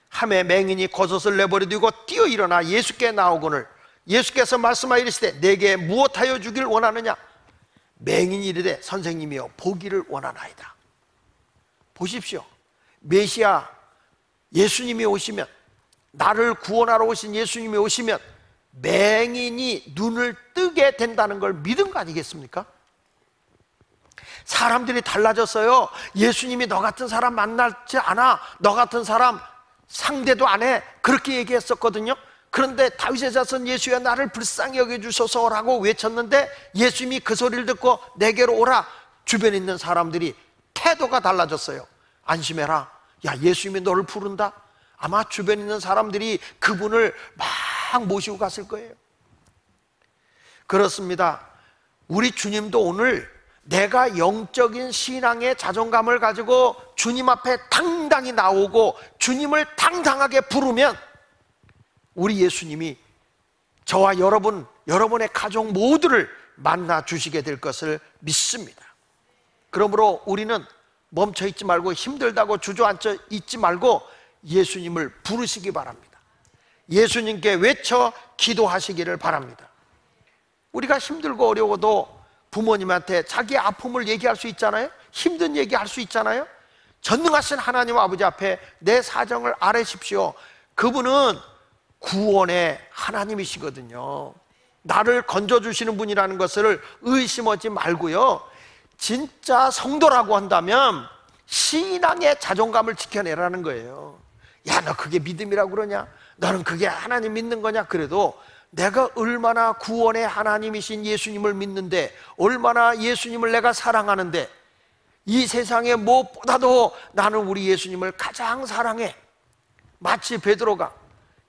[SPEAKER 6] 하매 맹인이 겉옷을 내버려두고 뛰어 일어나 예수께 나오거늘 예수께서 말씀하시되 내게 무엇하여 주길 원하느냐? 맹인이 이르되 선생님이여 보기를 원하나이다. 보십시오. 메시아 예수님이 오시면, 나를 구원하러 오신 예수님이 오시면 맹인이 눈을 뜨게 된다는 걸 믿은 거 아니겠습니까? 사람들이 달라졌어요. 예수님이 너 같은 사람 만나지 않아, 너 같은 사람 상대도 안 해, 그렇게 얘기했었거든요. 그런데 다윗의 자손 예수여 나를 불쌍히 여겨주소서라고 외쳤는데 예수님이 그 소리를 듣고 내게로 오라, 주변에 있는 사람들이 태도가 달라졌어요. 안심해라, 야 예수님이 너를 부른다. 아마 주변에 있는 사람들이 그분을 막 모시고 갔을 거예요. 그렇습니다. 우리 주님도 오늘 내가 영적인 신앙의 자존감을 가지고 주님 앞에 당당히 나오고 주님을 당당하게 부르면 우리 예수님이 저와 여러분, 여러분의 가족 모두를 만나 주시게 될 것을 믿습니다. 그러므로 우리는 멈춰 있지 말고, 힘들다고 주저앉아 있지 말고 예수님을 부르시기 바랍니다. 예수님께 외쳐 기도하시기를 바랍니다. 우리가 힘들고 어려워도 부모님한테 자기 아픔을 얘기할 수 있잖아요. 힘든 얘기할 수 있잖아요. 전능하신 하나님 아버지 앞에 내 사정을 아뢰십시오. 그분은 구원의 하나님이시거든요. 나를 건져주시는 분이라는 것을 의심하지 말고요, 진짜 성도라고 한다면 신앙의 자존감을 지켜내라는 거예요. 야, 너 그게 믿음이라고 그러냐? 너는 그게 하나님 믿는 거냐? 그래도 내가 얼마나 구원의 하나님이신 예수님을 믿는데, 얼마나 예수님을 내가 사랑하는데, 이 세상에 무엇보다도 나는 우리 예수님을 가장 사랑해. 마치 베드로가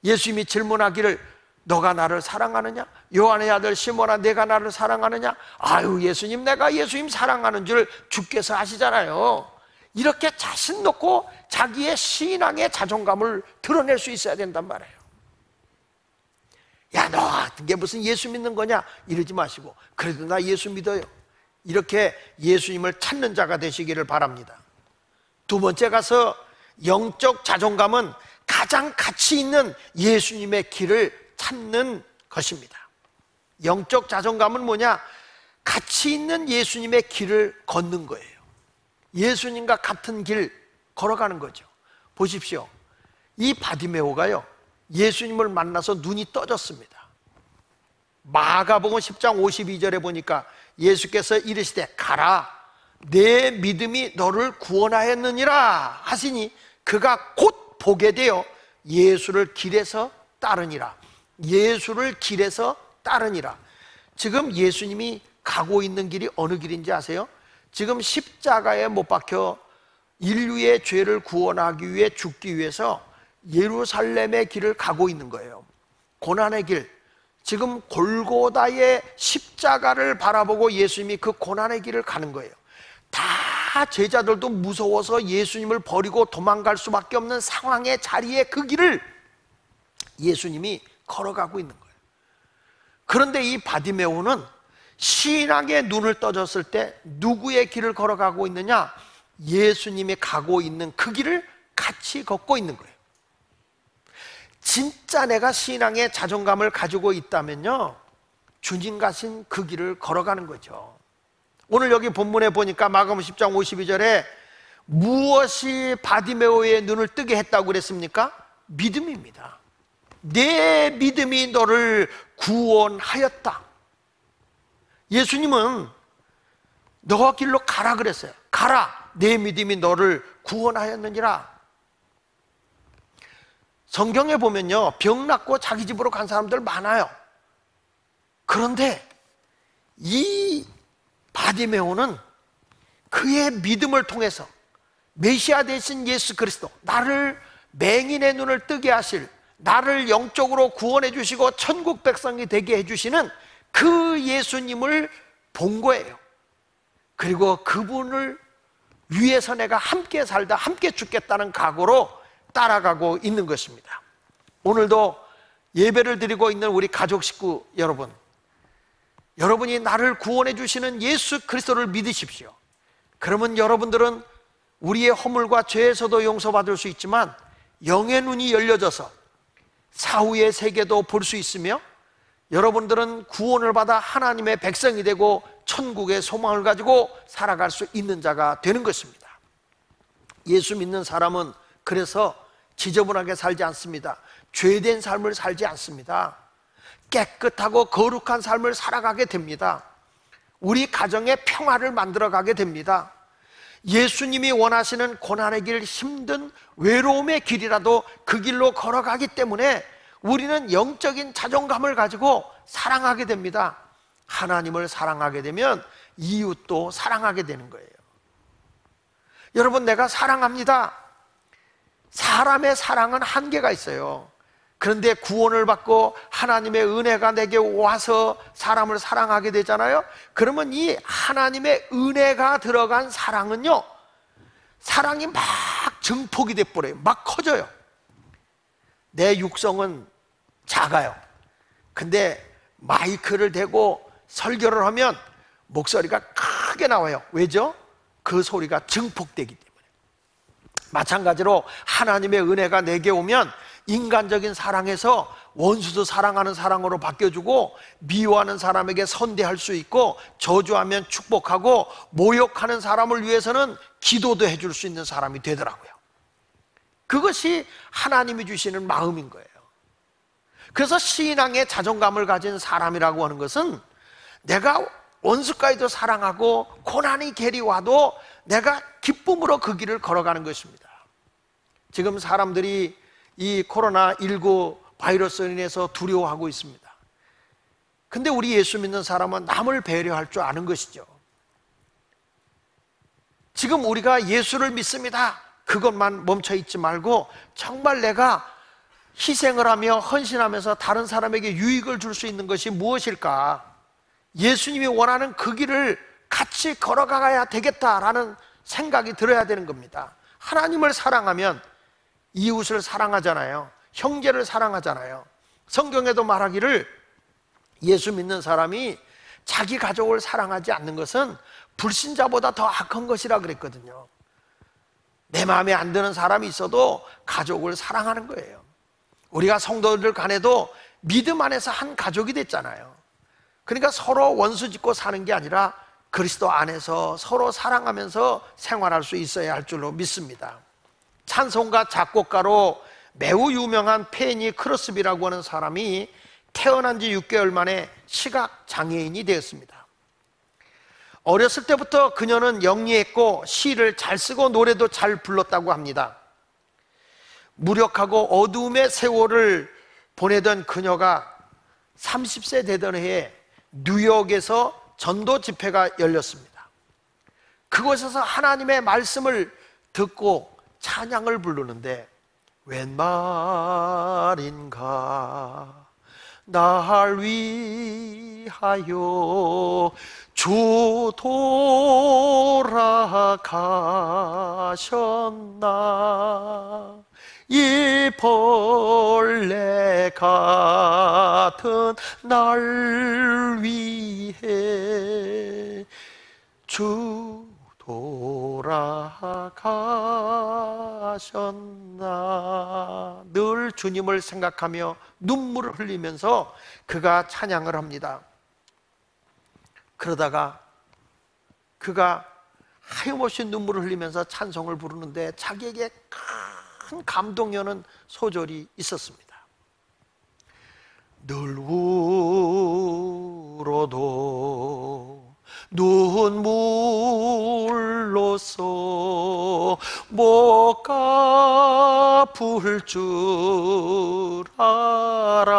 [SPEAKER 6] 예수님이 질문하기를 너가 나를 사랑하느냐? 요한의 아들 시몬아 내가 나를 사랑하느냐? 아유 예수님, 내가 예수님 사랑하는 줄 주께서 아시잖아요. 이렇게 자신 놓고 자기의 신앙의 자존감을 드러낼 수 있어야 된단 말이에요. 야, 너 같은 게 무슨 예수 믿는 거냐? 이러지 마시고 그래도 나 예수 믿어요. 이렇게 예수님을 찾는 자가 되시기를 바랍니다. 두 번째 가서 영적 자존감은 가장 가치 있는 예수님의 길을 찾는 것입니다. 영적 자존감은 뭐냐? 가치 있는 예수님의 길을 걷는 거예요. 예수님과 같은 길 걸어가는 거죠. 보십시오. 이 바디메오가요, 예수님을 만나서 눈이 떠졌습니다. 마가복음 10장 52절에 보니까 예수께서 이르시되 가라, 내 믿음이 너를 구원하였느니라 하시니 그가 곧 보게 되어 예수를 길에서 따르니라. 예수를 길에서 따르니라. 지금 예수님이 가고 있는 길이 어느 길인지 아세요? 지금 십자가에 못 박혀 인류의 죄를 구원하기 위해 죽기 위해서 예루살렘의 길을 가고 있는 거예요. 고난의 길. 지금 골고다의 십자가를 바라보고 예수님이 그 고난의 길을 가는 거예요. 다 제자들도 무서워서 예수님을 버리고 도망갈 수밖에 없는 상황의 자리에 그 길을 예수님이 걸어가고 있는 거예요. 그런데 이 바디메오는 신앙의 눈을 떠졌을 때 누구의 길을 걸어가고 있느냐? 예수님이 가고 있는 그 길을 같이 걷고 있는 거예요. 진짜 내가 신앙의 자존감을 가지고 있다면요, 주님 가신 그 길을 걸어가는 거죠. 오늘 여기 본문에 보니까 마가복음 10장 52절에 무엇이 바디메오의 눈을 뜨게 했다고 그랬습니까? 믿음입니다. 내 믿음이 너를 구원하였다. 예수님은 너 길로 가라 그랬어요. 가라, 내 믿음이 너를 구원하였느니라. 성경에 보면요, 병 낫고 자기 집으로 간 사람들 많아요. 그런데 이 바디메오는 그의 믿음을 통해서 메시아 되신 예수 그리스도, 나를 맹인의 눈을 뜨게 하실, 나를 영적으로 구원해 주시고 천국 백성이 되게 해주시는 그 예수님을 본 거예요. 그리고 그분을 위해서 내가 함께 살다 함께 죽겠다는 각오로 따라가고 있는 것입니다. 오늘도 예배를 드리고 있는 우리 가족 식구 여러분, 여러분이 나를 구원해 주시는 예수 그리스도를 믿으십시오. 그러면 여러분들은 우리의 허물과 죄에서도 용서받을 수 있지만 영의 눈이 열려져서 사후의 세계도 볼 수 있으며 여러분들은 구원을 받아 하나님의 백성이 되고 천국의 소망을 가지고 살아갈 수 있는 자가 되는 것입니다. 예수 믿는 사람은 그래서 지저분하게 살지 않습니다. 죄된 삶을 살지 않습니다. 깨끗하고 거룩한 삶을 살아가게 됩니다. 우리 가정에 평화를 만들어가게 됩니다. 예수님이 원하시는 고난의 길, 힘든 외로움의 길이라도 그 길로 걸어가기 때문에 우리는 영적인 자존감을 가지고 사랑하게 됩니다. 하나님을 사랑하게 되면 이웃도 사랑하게 되는 거예요. 여러분, 내가 사랑합니다. 사람의 사랑은 한계가 있어요. 그런데 구원을 받고 하나님의 은혜가 내게 와서 사람을 사랑하게 되잖아요. 그러면 이 하나님의 은혜가 들어간 사랑은요, 사랑이 막 증폭이 돼버려요. 막 커져요. 내 육성은 작아요. 근데 마이크를 대고 설교를 하면 목소리가 크게 나와요. 왜죠? 그 소리가 증폭되기 때문에. 마찬가지로 하나님의 은혜가 내게 오면 인간적인 사랑에서 원수도 사랑하는 사랑으로 바뀌어주고, 미워하는 사람에게 선대할 수 있고, 저주하면 축복하고, 모욕하는 사람을 위해서는 기도도 해줄 수 있는 사람이 되더라고요. 그것이 하나님이 주시는 마음인 거예요. 그래서 신앙의 자존감을 가진 사람이라고 하는 것은 내가 원수까지도 사랑하고 고난이 계리 와도 내가 기쁨으로 그 길을 걸어가는 것입니다. 지금 사람들이 이 코로나19 바이러스로 인해서 두려워하고 있습니다. 근데 우리 예수 믿는 사람은 남을 배려할 줄 아는 것이죠. 지금 우리가 예수를 믿습니다, 그것만 멈춰 있지 말고 정말 내가 희생을 하며 헌신하면서 다른 사람에게 유익을 줄 수 있는 것이 무엇일까? 예수님이 원하는 그 길을 같이 걸어가야 되겠다라는 생각이 들어야 되는 겁니다. 하나님을 사랑하면 이웃을 사랑하잖아요. 형제를 사랑하잖아요. 성경에도 말하기를 예수 믿는 사람이 자기 가족을 사랑하지 않는 것은 불신자보다 더 악한 것이라 그랬거든요. 내 마음에 안 드는 사람이 있어도 가족을 사랑하는 거예요. 우리가 성도들 간에도 믿음 안에서 한 가족이 됐잖아요. 그러니까 서로 원수 짓고 사는 게 아니라 그리스도 안에서 서로 사랑하면서 생활할 수 있어야 할 줄로 믿습니다. 찬송가 작곡가로 매우 유명한 페니 크로스비라고 하는 사람이 태어난 지 6개월 만에 시각 장애인이 되었습니다. 어렸을 때부터 그녀는 영리했고 시를 잘 쓰고 노래도 잘 불렀다고 합니다. 무력하고 어두움의 세월을 보내던 그녀가 30세 되던 해에 뉴욕에서 전도 집회가 열렸습니다. 그곳에서 하나님의 말씀을 듣고 찬양을 부르는데, 웬 말인가 날 위하여 주 돌아가셨나, 이 벌레 같은 날 위해 주 돌아가셨나. 늘 주님을 생각하며 눈물을 흘리면서 그가 찬양을 합니다. 그러다가 그가 하염없이 눈물을 흘리면서 찬송을 부르는데 자기에게 큰 감동이 오는 소절이 있었습니다. 늘 울어도 눈물로써 못 갚을 줄 알아,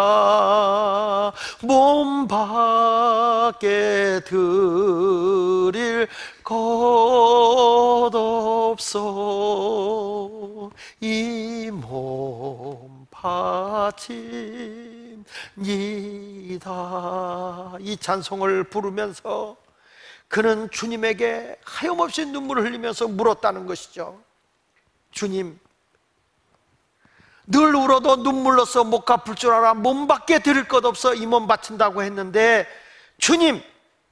[SPEAKER 6] 몸 밖에 드릴 것 없어, 이 몸 바칩니다. 이 찬송을 부르면서 그는 주님에게 하염없이 눈물을 흘리면서 물었다는 것이죠. 주님, 늘 울어도 눈물로써 못 갚을 줄 알아, 몸밖에 드릴 것 없어 이 몸 바친다고 했는데, 주님,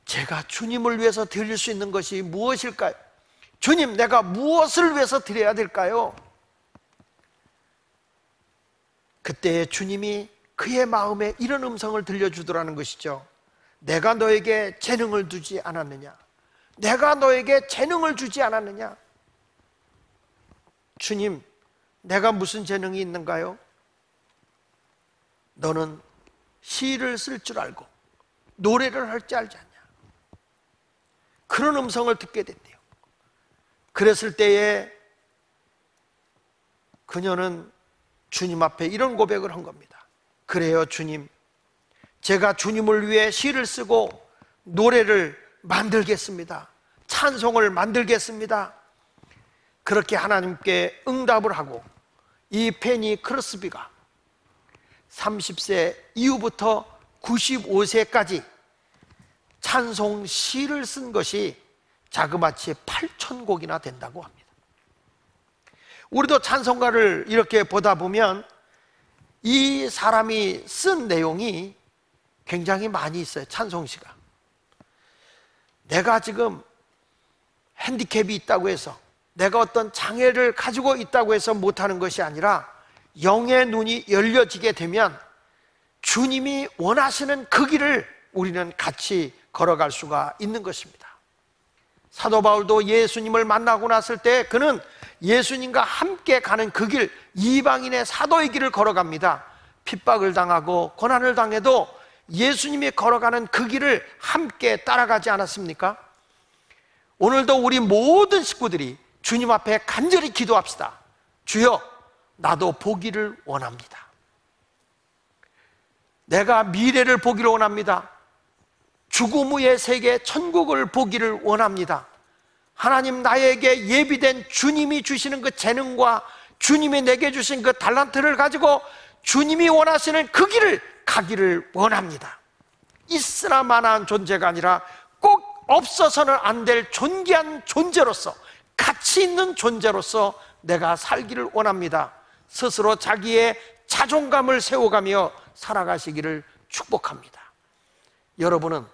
[SPEAKER 6] 제가 주님을 위해서 드릴 수 있는 것이 무엇일까요? 주님, 내가 무엇을 위해서 드려야 될까요? 그때 주님이 그의 마음에 이런 음성을 들려주더라는 것이죠. 내가 너에게 재능을 두지 않았느냐? 내가 너에게 재능을 주지 않았느냐? 주님, 내가 무슨 재능이 있는가요? 너는 시를 쓸 줄 알고 노래를 할 줄 알지 않냐? 그런 음성을 듣게 됐대요. 그랬을 때에 그녀는 주님 앞에 이런 고백을 한 겁니다. 그래요, 주님. 제가 주님을 위해 시를 쓰고 노래를 만들겠습니다. 찬송을 만들겠습니다. 그렇게 하나님께 응답을 하고 이 페니 크로스비가 30세 이후부터 95세까지 찬송 시를 쓴 것이 자그마치 8,000곡이나 된다고 합니다. 우리도 찬송가를 이렇게 보다 보면 이 사람이 쓴 내용이 굉장히 많이 있어요. 찬송시가. 내가 지금 핸디캡이 있다고 해서, 내가 어떤 장애를 가지고 있다고 해서 못하는 것이 아니라 영의 눈이 열려지게 되면 주님이 원하시는 그 길을 우리는 같이 걸어갈 수가 있는 것입니다. 사도 바울도 예수님을 만나고 났을 때 그는 예수님과 함께 가는 그 길, 이방인의 사도의 길을 걸어갑니다. 핍박을 당하고 고난을 당해도 예수님이 걸어가는 그 길을 함께 따라가지 않았습니까? 오늘도 우리 모든 식구들이 주님 앞에 간절히 기도합시다. 주여, 나도 보기를 원합니다. 내가 미래를 보기를 원합니다. 죽음 후의 세계 천국을 보기를 원합니다. 하나님, 나에게 예비된 주님이 주시는 그 재능과 주님이 내게 주신 그 달란트를 가지고 주님이 원하시는 그 길을 가기를 원합니다. 있으나 마나한 존재가 아니라 꼭 없어서는 안 될 존귀한 존재로서, 가치 있는 존재로서 내가 살기를 원합니다. 스스로 자기의 자존감을 세워가며 살아가시기를 축복합니다. 여러분은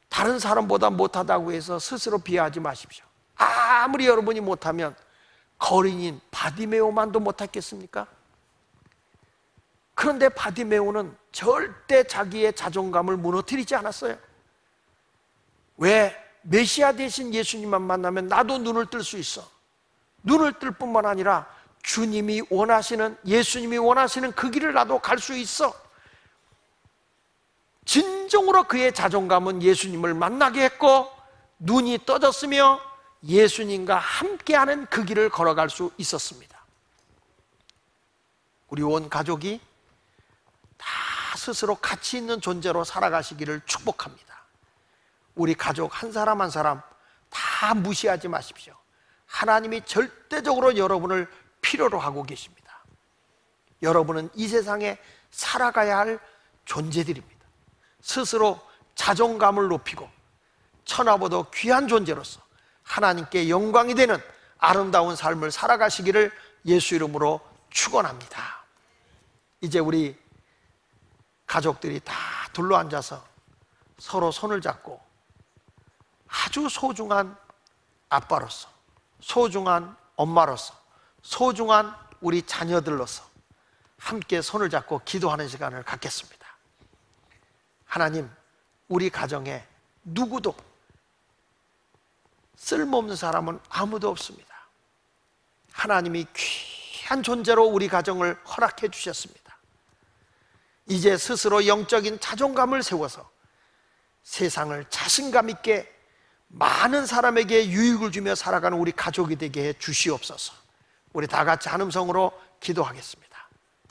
[SPEAKER 6] 다른 사람보다 못하다고 해서 스스로 비하하지 마십시오. 아무리 여러분이 못하면 거린인 바디메오만도 못했겠습니까? 그런데 바디메오는 절대 자기의 자존감을 무너뜨리지 않았어요. 왜? 메시아 대신 예수님만 만나면 나도 눈을 뜰 수 있어. 눈을 뜰 뿐만 아니라 주님이 원하시는, 예수님이 원하시는 그 길을 나도 갈 수 있어. 진정으로 그의 자존감은 예수님을 만나게 했고 눈이 떠졌으며 예수님과 함께하는 그 길을 걸어갈 수 있었습니다. 우리 온 가족이 다 스스로 가치 있는 존재로 살아가시기를 축복합니다. 우리 가족 한 사람 한 사람 다 무시하지 마십시오. 하나님이 절대적으로 여러분을 필요로 하고 계십니다. 여러분은 이 세상에 살아가야 할 존재들입니다. 스스로 자존감을 높이고 천하보다 귀한 존재로서 하나님께 영광이 되는 아름다운 삶을 살아가시기를 예수 이름으로 축원합니다. 이제 우리 가족들이 다 둘러앉아서 서로 손을 잡고 아주 소중한 아빠로서, 소중한 엄마로서, 소중한 우리 자녀들로서 함께 손을 잡고 기도하는 시간을 갖겠습니다. 하나님, 우리 가정에 누구도 쓸모없는 사람은 아무도 없습니다. 하나님이 귀한 존재로 우리 가정을 허락해 주셨습니다. 이제 스스로 영적인 자존감을 세워서 세상을 자신감 있게 많은 사람에게 유익을 주며 살아가는 우리 가족이 되게 해 주시옵소서. 우리 다 같이 한 음성으로 기도하겠습니다.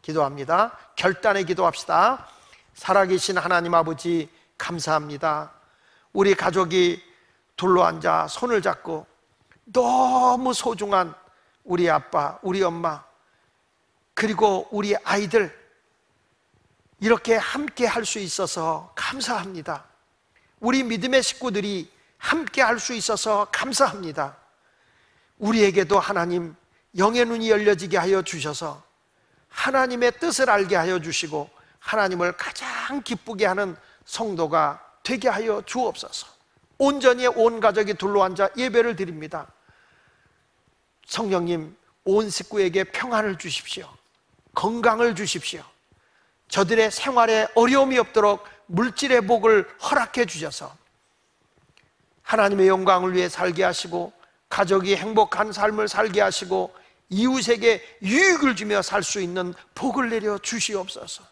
[SPEAKER 6] 기도합니다. 결단의 기도합시다. 살아계신 하나님 아버지, 감사합니다. 우리 가족이 둘러앉아 손을 잡고 너무 소중한 우리 아빠, 우리 엄마, 그리고 우리 아이들 이렇게 함께 할 수 있어서 감사합니다. 우리 믿음의 식구들이 함께 할 수 있어서 감사합니다. 우리에게도 하나님 영의 눈이 열려지게 하여 주셔서 하나님의 뜻을 알게 하여 주시고 하나님을 가장 기쁘게 하는 성도가 되게 하여 주옵소서. 온전히 온 가족이 둘러앉아 예배를 드립니다. 성령님, 온 식구에게 평안을 주십시오. 건강을 주십시오. 저들의 생활에 어려움이 없도록 물질의 복을 허락해 주셔서 하나님의 영광을 위해 살게 하시고 가족이 행복한 삶을 살게 하시고 이웃에게 유익을 주며 살 수 있는 복을 내려 주시옵소서.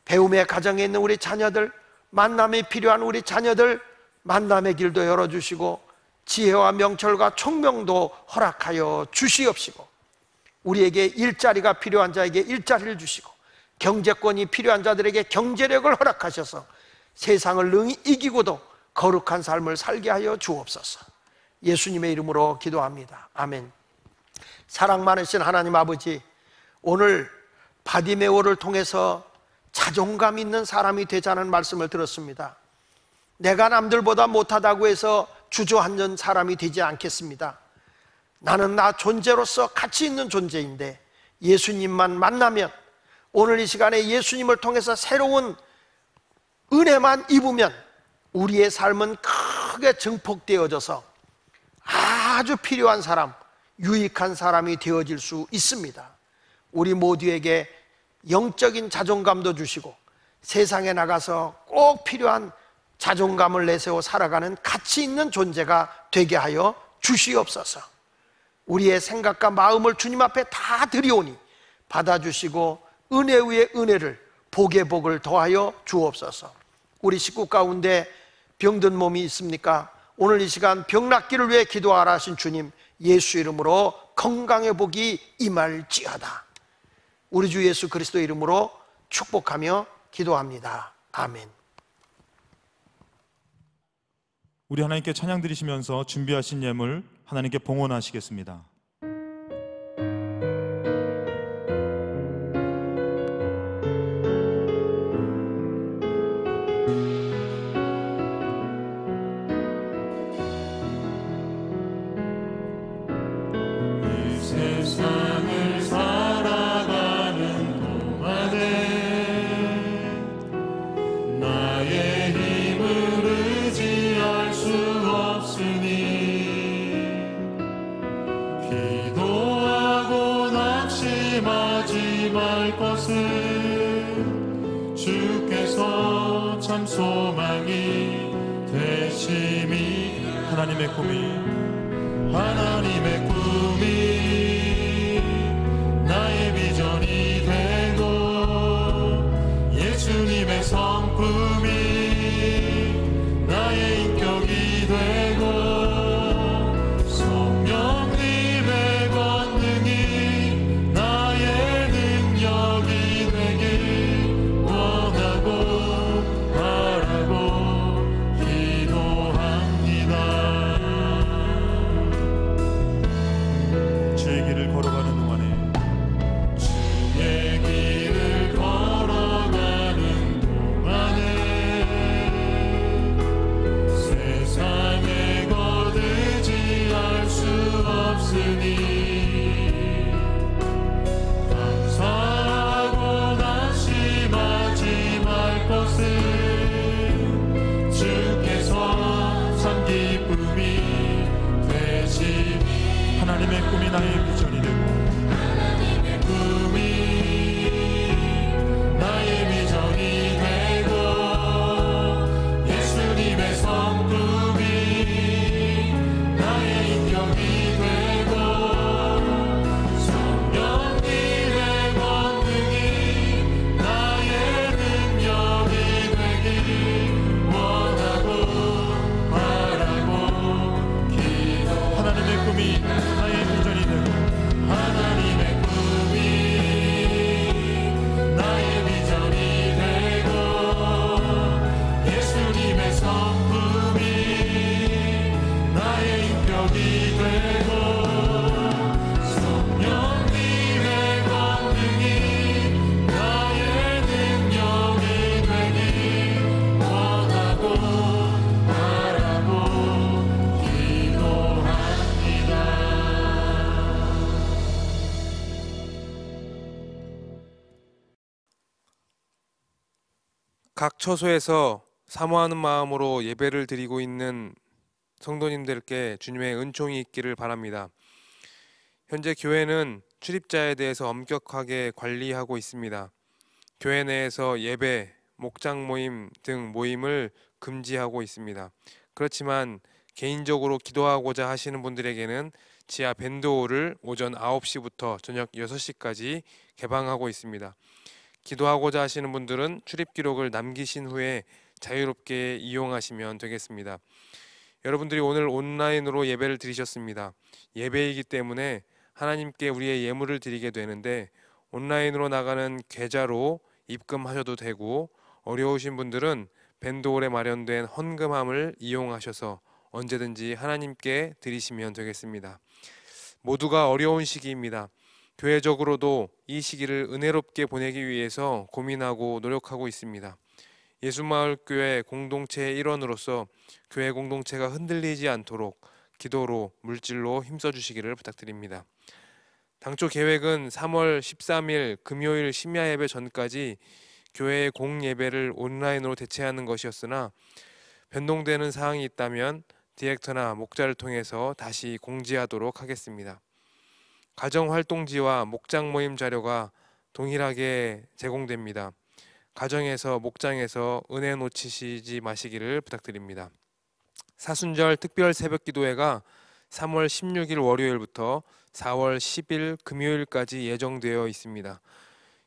[SPEAKER 6] 배움의 가정에 있는 우리 자녀들, 만남이 필요한 우리 자녀들, 만남의 길도 열어주시고 지혜와 명철과 총명도 허락하여 주시옵시고, 우리에게 일자리가 필요한 자에게 일자리를 주시고 경제권이 필요한 자들에게 경제력을 허락하셔서 세상을 능히 이기고도 거룩한 삶을 살게 하여 주옵소서. 예수님의 이름으로 기도합니다. 아멘. 사랑 많으신 하나님 아버지, 오늘 바디메오를 통해서 자존감 있는 사람이 되자는 말씀을 들었습니다. 내가 남들보다 못하다고 해서 주저앉는 사람이 되지 않겠습니다. 나는 나 존재로서 가치 있는 존재인데 예수님만 만나면, 오늘 이 시간에 예수님을 통해서 새로운 은혜만 입으면 우리의 삶은 크게 증폭되어져서 아주 필요한 사람, 유익한 사람이 되어질 수 있습니다. 우리 모두에게 영적인 자존감도 주시고 세상에 나가서 꼭 필요한 자존감을 내세워 살아가는 가치 있는 존재가 되게 하여 주시옵소서. 우리의 생각과 마음을 주님 앞에 다 드리오니 받아주시고 은혜 위에 은혜를, 복의 복을 더하여 주옵소서. 우리 식구 가운데 병든 몸이 있습니까? 오늘 이 시간 병 낫기를 위해 기도하라 하신 주님, 예수 이름으로 건강의 복이 임할지어다. 우리 주 예수 그리스도 이름으로 축복하며 기도합니다. 아멘.
[SPEAKER 1] 우리 하나님께 찬양 드리시면서 준비하신 예물 하나님께 봉헌하시겠습니다.
[SPEAKER 2] 세상을 살아가는 동안에 나의 힘을 의지할 수 없으니 기도하고 낙심하지 말 것은 주께서 참 소망이 되심이.
[SPEAKER 1] 하나님의 꿈이
[SPEAKER 2] 나의 비전이 되고 예수님의 성품이 나의 인격이 되고 성령님의 권능이 나의 능력이 되길 원하고 바라고 기도합니다.
[SPEAKER 1] 주의 길을 걸어가는 동안에
[SPEAKER 2] 주의 길을 걸어가는 동안에 세상에 거두지할 수 없으니 감사하고 낙심하지 말 것은 주께서 참 기쁨이 되시니.
[SPEAKER 1] 하나님의 꿈이 나의 비전이 되고
[SPEAKER 2] 하나님의 꿈이 나의 비전이 되고 예수님의 성품이 나의 인격이 되고 성령님의 권능이 나의 능력이 되길 원하고 바라고 기도.
[SPEAKER 1] 하나님의 꿈이 나의 비전이 되고
[SPEAKER 2] 하나님의 꿈이 나의 비전이 되고 예수님의 성품이 나의 인격이 되고 성령님의 권능이 나의 능력이 되길 원하고 바라고 기도합니다.
[SPEAKER 7] 각 처소에서 사모하는 마음으로 예배를 드리고 있는 성도님들께 주님의 은총이 있기를 바랍니다. 현재 교회는 출입자에 대해서 엄격하게 관리하고 있습니다. 교회 내에서 예배, 목장 모임 등 모임을 금지하고 있습니다. 그렇지만 개인적으로 기도하고자 하시는 분들에게는 지하 밴드홀을 오전 9시부터 저녁 6시까지 개방하고 있습니다. 기도하고자 하시는 분들은 출입 기록을 남기신 후에 자유롭게 이용하시면 되겠습니다. 여러분들이 오늘 온라인으로 예배를 드리셨습니다. 예배이기 때문에 하나님께 우리의 예물을 드리게 되는데 온라인으로 나가는 계좌로 입금하셔도 되고, 어려우신 분들은 밴드홀에 마련된 헌금함을 이용하셔서 언제든지 하나님께 드리시면 되겠습니다. 모두가 어려운 시기입니다. 교회적으로도 이 시기를 은혜롭게 보내기 위해서 고민하고 노력하고 있습니다. 예수마을교회 공동체의 일원으로서 교회 공동체가 흔들리지 않도록 기도로 물질로 힘써 주시기를 부탁드립니다. 당초 계획은 3월 13일 금요일 심야 예배 전까지 교회의 공예배를 온라인으로 대체하는 것이었으나 변동되는 사항이 있다면 디렉터나 목자를 통해서 다시 공지하도록 하겠습니다. 가정활동지와 목장 모임 자료가 동일하게 제공됩니다. 가정에서 목장에서 은혜 놓치시지 마시기를 부탁드립니다. 사순절 특별 새벽 기도회가 3월 16일 월요일부터 4월 10일 금요일까지 예정되어 있습니다.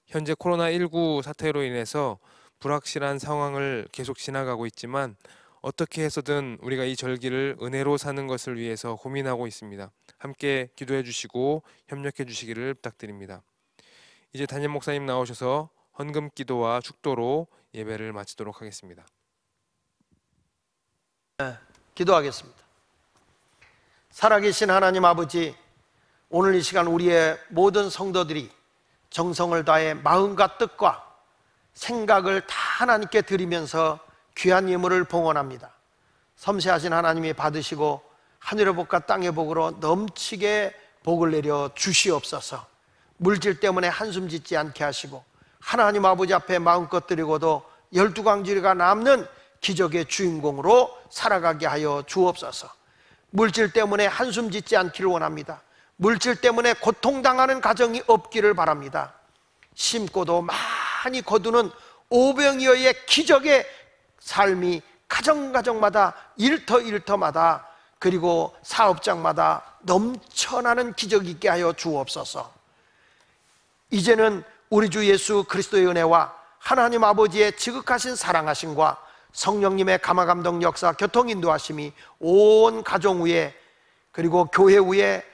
[SPEAKER 7] 현재 코로나19 사태로 인해서 불확실한 상황을 계속 지나가고 있지만 어떻게 해서든 우리가 이 절기를 은혜로 사는 것을 위해서 고민하고 있습니다. 함께 기도해 주시고 협력해 주시기를 부탁드립니다. 이제 담임 목사님 나오셔서 헌금 기도와 축도로 예배를 마치도록 하겠습니다.
[SPEAKER 6] 기도하겠습니다. 살아계신 하나님 아버지, 오늘 이 시간 우리의 모든 성도들이 정성을 다해 마음과 뜻과 생각을 다 하나님께 드리면서 귀한 예물을 봉헌합니다. 섬세하신 하나님이 받으시고 하늘의 복과 땅의 복으로 넘치게 복을 내려 주시옵소서. 물질 때문에 한숨 짓지 않게 하시고 하나님 아버지 앞에 마음껏 드리고도 12광주리가 남는 기적의 주인공으로 살아가게 하여 주옵소서. 물질 때문에 한숨 짓지 않기를 원합니다. 물질 때문에 고통당하는 가정이 없기를 바랍니다. 심고도 많이 거두는 오병이어의 기적의 삶이 가정가정마다 일터일터마다 그리고 사업장마다 넘쳐나는 기적이 있게 하여 주옵소서. 이제는 우리 주 예수 그리스도의 은혜와 하나님 아버지의 지극하신 사랑하심과 성령님의 감화감동 역사 교통인도하심이 온 가정 위에 그리고 교회 위에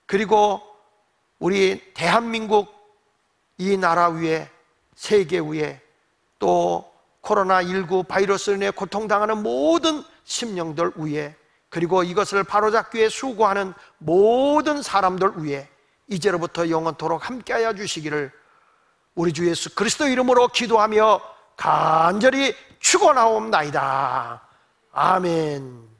[SPEAKER 6] 그리고 우리 대한민국 이 나라 위에 세계 위에 또 코로나19 바이러스로 인해 고통당하는 모든 심령들 위에 그리고 이것을 바로잡기 위해 수고하는 모든 사람들 위에 이제로부터 영원토록 함께하여 주시기를 우리 주 예수 그리스도 이름으로 기도하며 간절히 축원하옵나이다. 아멘.